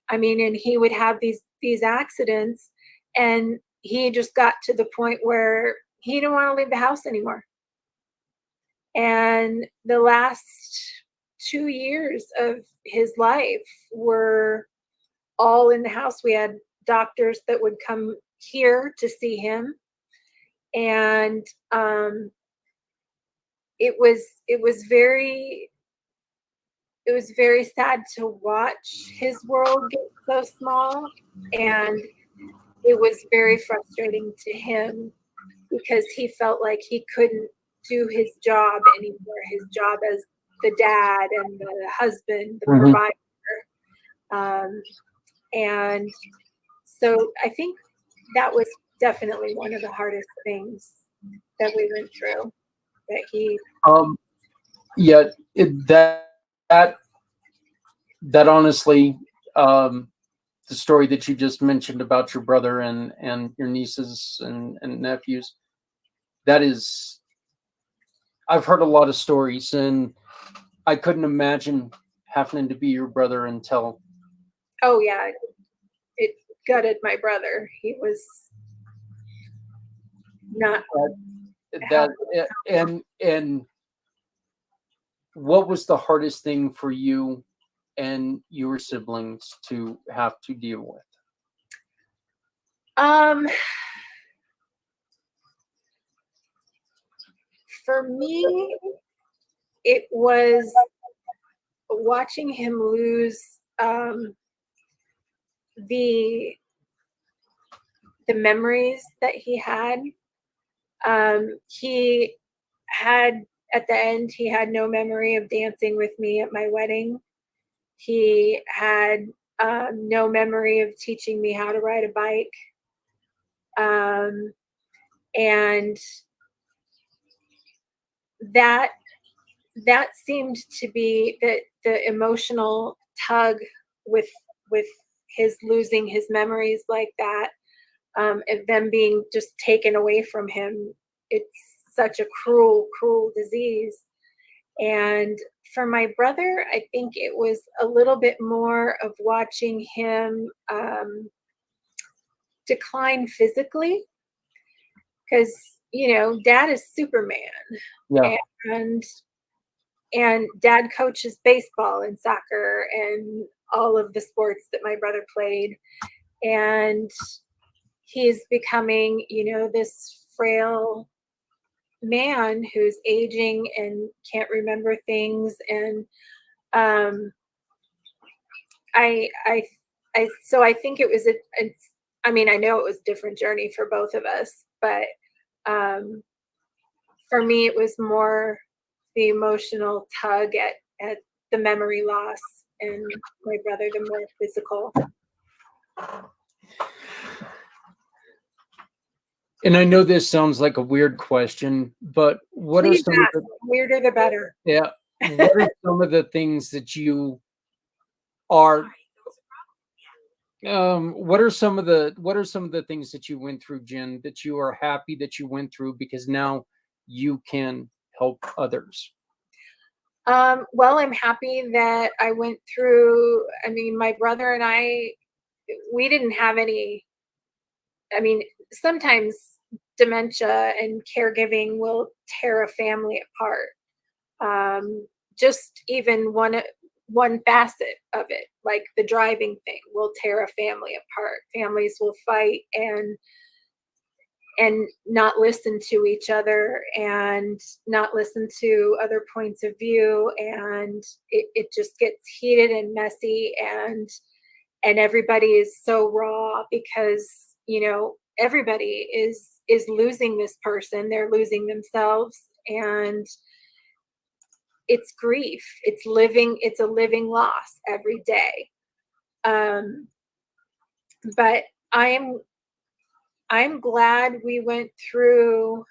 Speaker 6: I mean, and he would have these accidents, and he just got to the point where he didn't want to leave the house anymore. And the last 2 years of his life were all in the house. We had doctors that would come here to see him, and it was very sad to watch his world get so small, and it was very frustrating to him because he felt like he couldn't do his job anymore, his job as the dad and the husband, the provider. And so I think that was definitely one of the hardest things that we went through, that he
Speaker 1: that honestly, the story that you just mentioned about your brother and your nieces and nephews, that is, I've heard a lot of stories, and I couldn't imagine having to be your brother until.
Speaker 6: Oh yeah, it gutted my brother. He was not
Speaker 1: that. And what was the hardest thing for you and your siblings to have to deal with?
Speaker 6: For me, it was watching him lose the memories that he had. He had, at the end, he had no memory of dancing with me at my wedding. He had no memory of teaching me how to ride a bike. And that seemed to be the emotional tug with his losing his memories like that, and them being just taken away from him. It's such a cruel disease. And for my brother, I think it was a little bit more of watching him decline physically, because Dad is Superman.
Speaker 1: Yeah.
Speaker 6: And and Dad coaches baseball and soccer and all of the sports that my brother played. And he's becoming, this frail man who's aging and can't remember things. And so I think it was I mean, I know it was a different journey for both of us, but for me, it was more the emotional tug at the memory loss, and my brother, the more physical.
Speaker 1: And I know this sounds like a weird question, but what
Speaker 6: Please
Speaker 1: are some
Speaker 6: ask.
Speaker 1: of
Speaker 6: The weirder the better.
Speaker 1: what are some of the things that you are what are some of the things that you went through, Jen, that you are happy that you went through because now you can help others?
Speaker 6: Well, I'm happy that I went through, I mean, my brother and we didn't have any, I mean, sometimes dementia and caregiving will tear a family apart. Just even one facet of it, like the driving thing, will tear a family apart. Families will fight and not listen to each other and not listen to other points of view, and it just gets heated and messy, and everybody is so raw because everybody is losing this person, they're losing themselves, and it's grief, it's a living loss every day. But I'm glad we went through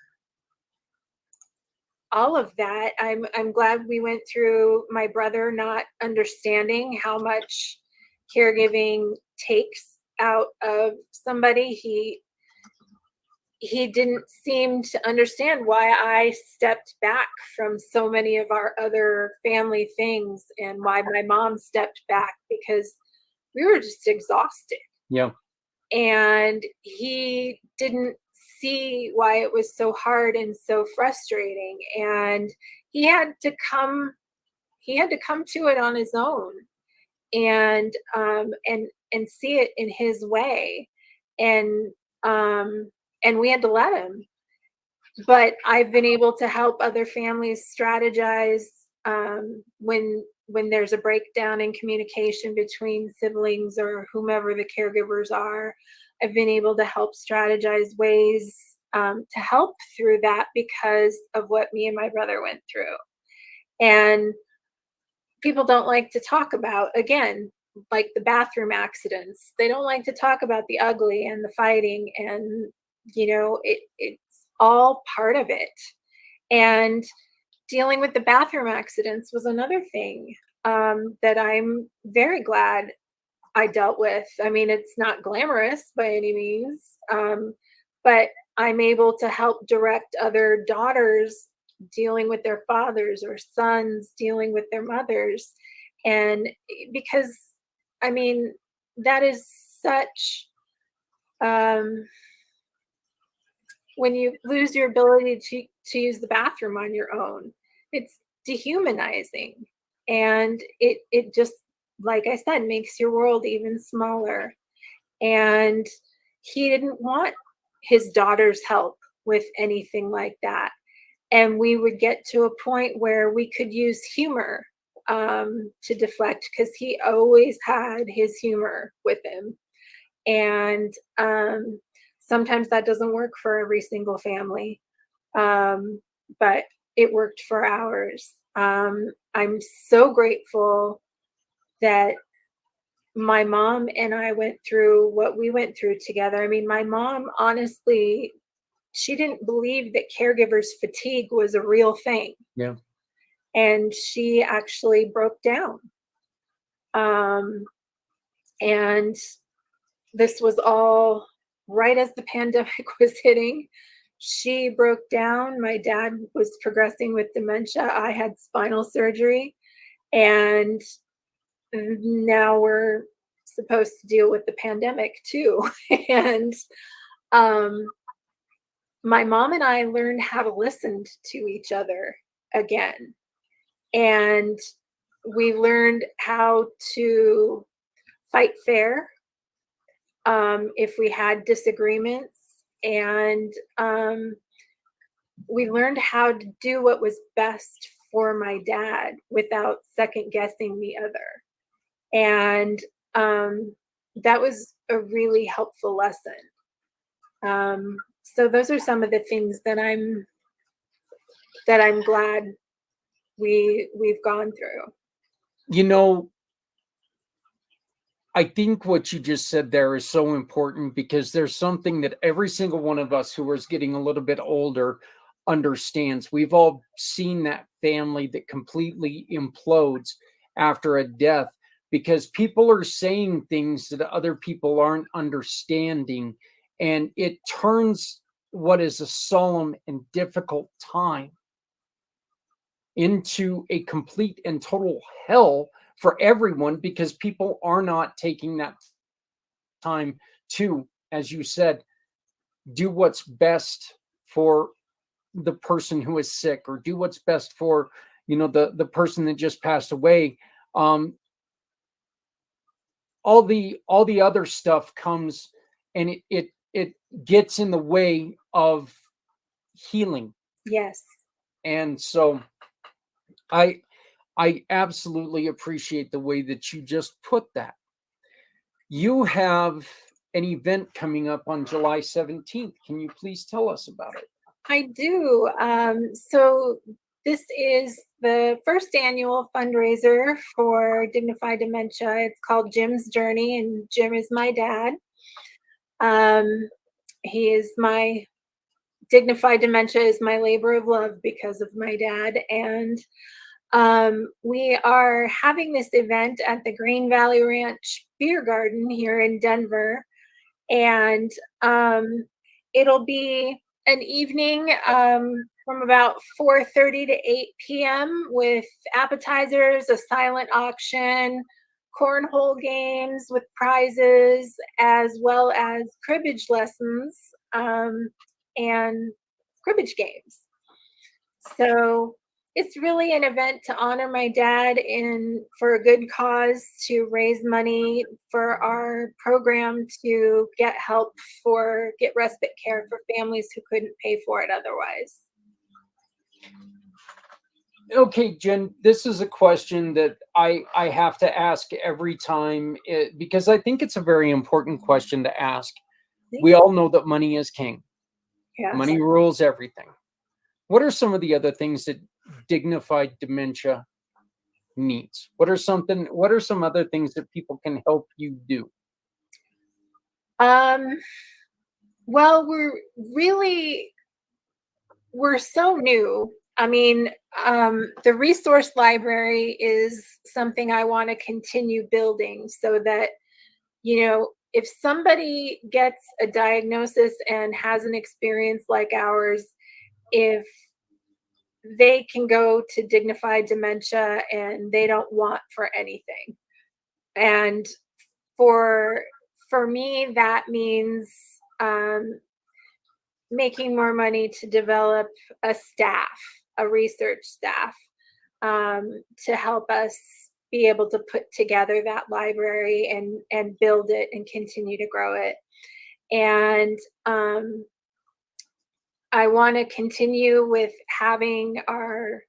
Speaker 6: all of that. I'm glad we went through my brother not understanding how much caregiving takes out of somebody. He didn't seem to understand why I stepped back from so many of our other family things, and why my mom stepped back, because we were just exhausted.
Speaker 1: Yeah.
Speaker 6: And he didn't see why it was so hard and so frustrating, and he had to come to it on his own, and see it in his way, and we had to let him. But I've been able to help other families strategize when there's a breakdown in communication between siblings or whomever the caregivers are. I've been able to help strategize ways to help through that because of what me and my brother went through. And people don't like to talk about, again, like the bathroom accidents. They don't like to talk about the ugly and the fighting, and it's all part of it. And dealing with the bathroom accidents was another thing that I'm very glad I dealt with. I mean, it's not glamorous by any means, but I'm able to help direct other daughters dealing with their fathers, or sons dealing with their mothers. And because, I mean, that is such, when you lose your ability to use the bathroom on your own, it's dehumanizing, and it just, like I said, makes your world even smaller. And he didn't want his daughter's help with anything like that, and we would get to a point where we could use humor to deflect, because he always had his humor with him. And sometimes that doesn't work for every single family, but it worked for ours. I'm so grateful that my mom and I went through what we went through together. I mean, my mom, honestly, she didn't believe that caregivers fatigue was a real thing.
Speaker 1: Yeah.
Speaker 6: And she actually broke down. And this was all right as the pandemic was hitting. She broke down. My dad was progressing with dementia. I had spinal surgery. And now we're supposed to deal with the pandemic too. And my mom and I learned how to listen to each other again. and we learned how to fight fair if we had disagreements, and we learned how to do what was best for my dad without second guessing the other. And that was a really helpful lesson. So those are some of the things that I'm glad we've gone through.
Speaker 1: You know, I think what you just said there is so important, because there's something that every single one of us who is getting a little bit older understands. We've all seen that family that completely implodes after a death, because people are saying things that other people aren't understanding. And it turns what is a solemn and difficult time into a complete and total hell for everyone, because people are not taking that time to, as you said, do what's best for the person who is sick, or do what's best for, the person that just passed away. All the other stuff comes, and it gets in the way of healing.
Speaker 6: Yes.
Speaker 1: And so I absolutely appreciate the way that you just put that. You have an event coming up on July 17th. Can you please tell us about it?
Speaker 6: I do. So this is the first annual fundraiser for Dignified Dementia. It's called Jim's Journey, and Jim is my dad. He is my Dignified Dementia is my labor of love because of my dad. And we are having this event at the Green Valley Ranch Beer Garden here in Denver. And it'll be an evening from about 4:30 to 8 p.m. with appetizers, a silent auction, cornhole games with prizes, as well as cribbage lessons and cribbage games. So it's really an event to honor my dad and for a good cause, to raise money for our program to get respite care for families who couldn't pay for it otherwise.
Speaker 1: Okay, Jen, this is a question that I have to ask every time, because I think it's a very important question to ask. We all know that money is king.
Speaker 6: Yes.
Speaker 1: Money rules everything. What are some of the other things that Dignified Dementia needs? What are some other things that people can help you do?
Speaker 6: Well, we're so new. I mean, the resource library is something I want to continue building, so that, if somebody gets a diagnosis and has an experience like ours, if they can go to Dignified Dementia and they don't want for anything. And for me, that means making more money to develop a research staff, to help us be able to put together that library and build it and continue to grow it. And I want to continue with having our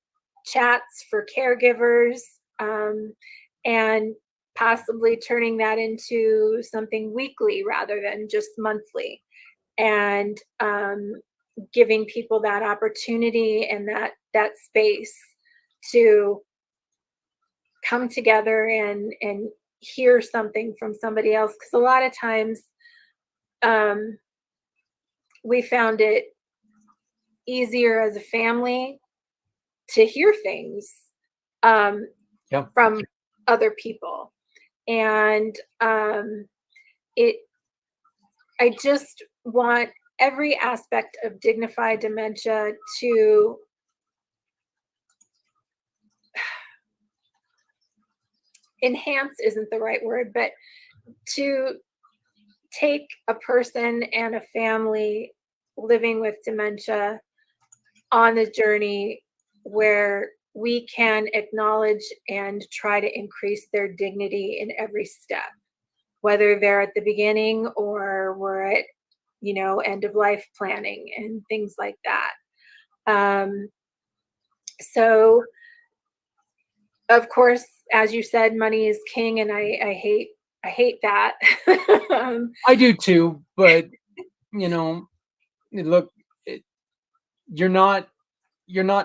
Speaker 6: chats for caregivers, and possibly turning that into something weekly rather than just monthly, and giving people that opportunity and that space to come together and hear something from somebody else. Because a lot of times we found it easier as a family to hear things from other people. And I just want every aspect of Dignified Dementia to enhance isn't the right word, but to take a person and a family living with dementia on the journey where we can acknowledge and try to increase their dignity in every step, whether they're at the beginning or we're at, end of life planning and things like that. So of course, as you said, money is king, and I hate that.
Speaker 1: I do too, but look, you're not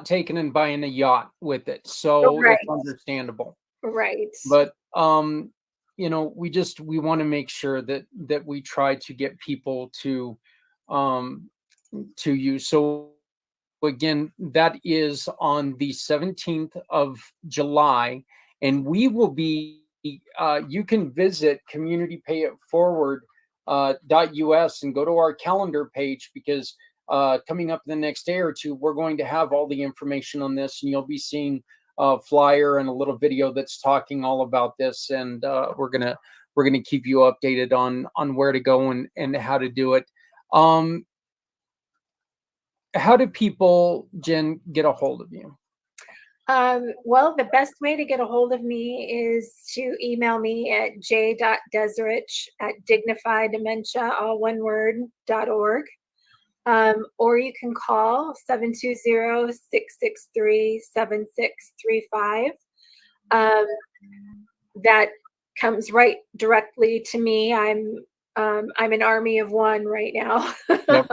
Speaker 1: taking and buying a yacht with it, so
Speaker 6: Right,
Speaker 1: it's understandable.
Speaker 6: right.
Speaker 1: But we want to make sure that we try to get people to use. So again, that is on the 17th of July, and we will be. You can visit communitypayitforward.us and go to our calendar page, because coming up in the next day or two, we're going to have all the information on this, and you'll be seeing a flyer and a little video that's talking all about this, and we're gonna keep you updated on where to go and how to do it. How do people, Jen, get a hold of you?
Speaker 6: Well, the best way to get a hold of me is to email me at j.deserich@dignifieddementia, all one word, .org. Or you can call 720-663-7635. That comes right directly to me. I'm an army of one right now.
Speaker 1: Yep.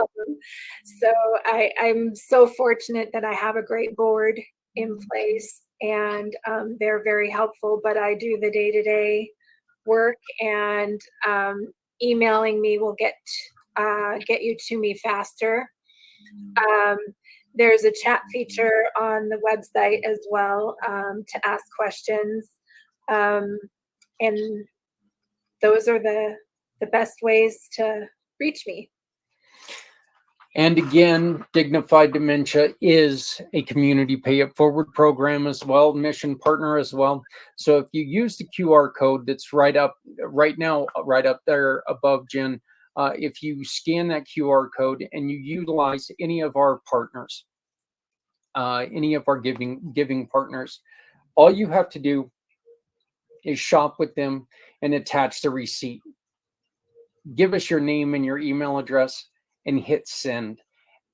Speaker 6: So I'm so fortunate that I have a great board in place, and they're very helpful, but I do the day-to-day work, and emailing me will get you to me faster. There's a chat feature on the website as well, to ask questions. And those are the best ways to reach me.
Speaker 1: And again, Dignified Dementia is a community pay it forward program as well, mission partner as well. So if you use the QR code that's right up there above Jen, if you scan that QR code and you utilize any of our partners, any of our giving partners, all you have to do is shop with them and attach the receipt. Give us your name and your email address and hit send.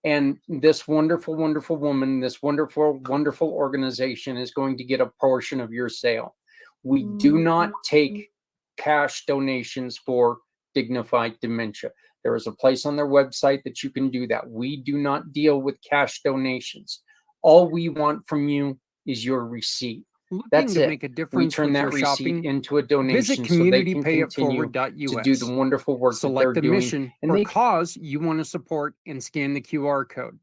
Speaker 1: And this wonderful, wonderful woman, this wonderful, wonderful organization is going to get a portion of your sale. We do not take cash donations for Dignified Dementia. There is a place on their website that you can do that. We do not deal with cash donations. All we want from you is your receipt. That's it.
Speaker 7: Make a difference.
Speaker 1: We turn that receipt
Speaker 7: shopping
Speaker 1: into a donation,
Speaker 7: visit
Speaker 1: so they can continue to do the wonderful work that they're
Speaker 7: Select the
Speaker 1: doing.
Speaker 7: mission
Speaker 1: And
Speaker 7: or
Speaker 1: they
Speaker 7: cause you want to support and scan the QR code.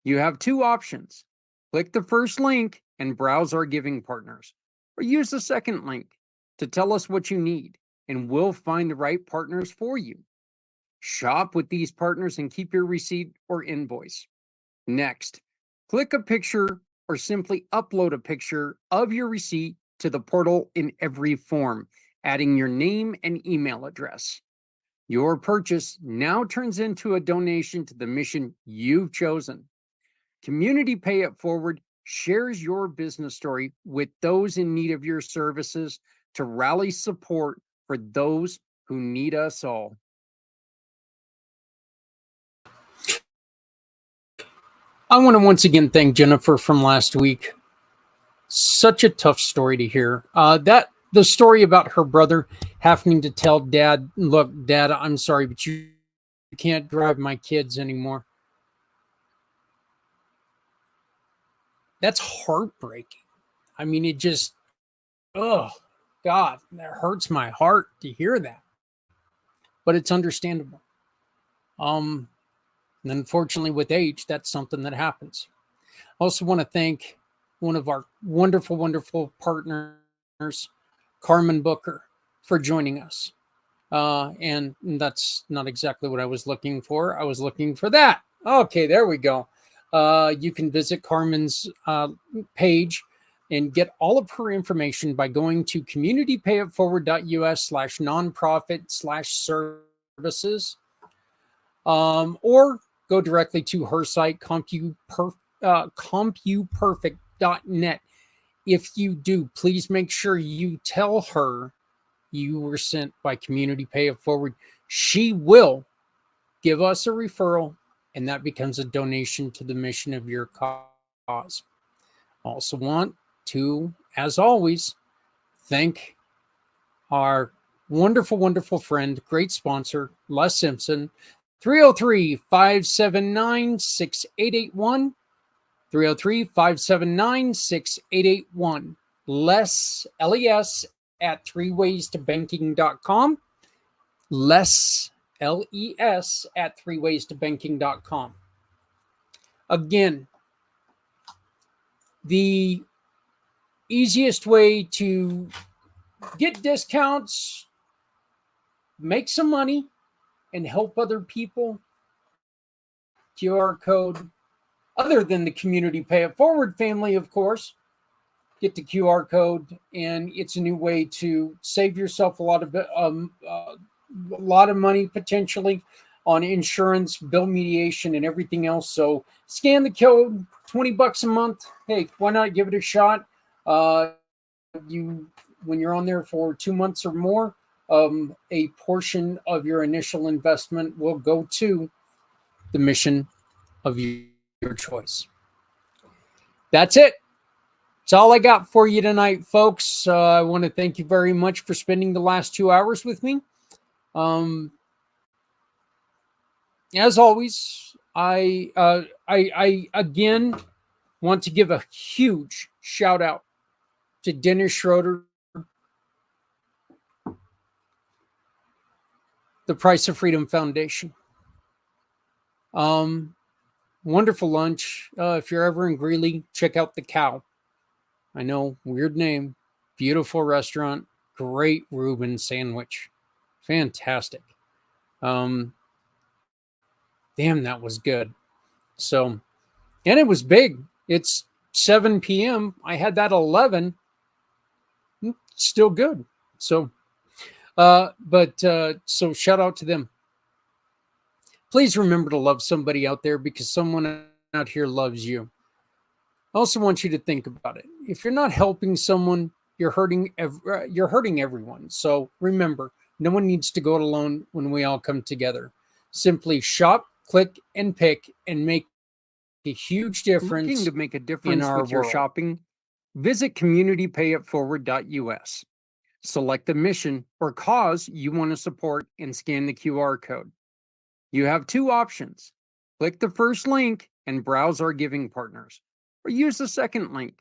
Speaker 7: You have two options. Click the first link and browse our giving partners, or use the second link to tell us what you need, and we'll find the right partners for you. Shop with these partners and keep your receipt or invoice. Next, click a picture or simply upload a picture of your receipt to the portal in every form, adding your name and email address. Your purchase now turns into a donation to the mission you've chosen. Community Pay It Forward shares your business story with those in need of your services to rally support for those who need us all.
Speaker 1: I want to once again thank Jennifer from last week. Such a tough story to hear. The story about her brother having to tell Dad, "Look, Dad, I'm sorry, but you can't drive my kids anymore." That's heartbreaking. I mean, it just, oh God, that hurts my heart to hear that. But it's understandable. And unfortunately, with age, that's something that happens. I also want to thank one of our wonderful, wonderful partners, Carmen Booker, for joining us. And that's not exactly what I was looking for. I was looking for that. Okay, there we go. You can visit Carmen's page and get all of her information by going to communitypayitforward.us/nonprofit/services, or go directly to her site, CompuPerfect IMpACT.net. If you do, please make sure you tell her you were sent by Community Pay It Forward. She will give us a referral, and that becomes a donation to the mission of your cause. Also want to, as always, thank our wonderful, wonderful friend, great sponsor, Les Simpson. 303-579-6881. 303-579-6881. Les, L-E-S, at threewaystobanking.com. Les, L-E-S, at threewaystobanking.com. Again, the easiest way to get discounts, make some money, and help other people, QR code, other than the Community Pay It Forward family, of course. Get the QR code, and it's a new way to save yourself a lot of money potentially on insurance, bill mediation, and everything else. So scan the code, $20 a month. Hey, why not give it a shot? When you're on there for 2 months or more, a portion of your initial investment will go to the mission of your choice. That's it. That's all I got for you tonight, folks. I want to thank you very much for spending the last 2 hours with me. As always, I again want to give a huge shout out to Dennis Schroeder, the Price of Freedom Foundation. Wonderful lunch. If you're ever in Greeley, check out the Cow. I know, weird name, beautiful restaurant, great Reuben sandwich, fantastic. Damn, that was good. So, and it was big. It's 7 p.m. I had that at 11. Still good. So, so shout out to them. Please remember to love somebody out there, because someone out here loves you. I also want you to think about it. If you're not helping someone, you're hurting everyone. So remember, no one needs to go it alone when we all come together. Simply shop, click, and pick, and make a huge difference.
Speaker 7: Looking to make a difference
Speaker 1: in our
Speaker 7: with your
Speaker 1: world.
Speaker 7: shopping? Visit communitypayitforward.us. Select the mission or cause you want to support and scan the QR code. You have 2 options. Click the first link and browse our giving partners, or use the second link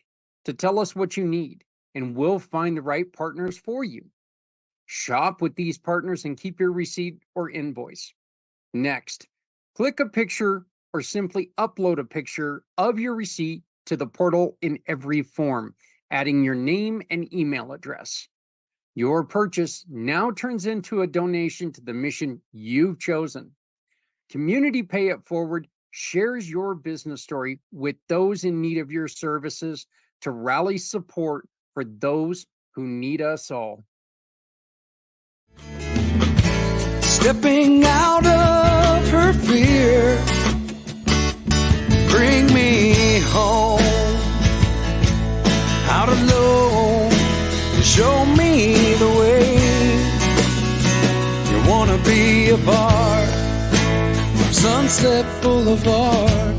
Speaker 7: to tell us what you need, and we'll find the right partners for you. Shop with these partners and keep your receipt or invoice. Next, click a picture or simply upload a picture of your receipt to the portal in every form, adding your name and email address. Your purchase now turns into a donation to the mission you've chosen. Community Pay It Forward shares your business story with those in need of your services to rally support for those who need us all.
Speaker 2: Stepping out of her fear, bring me home. Out alone, show me the way. You wanna be a part of Sunset Boulevard.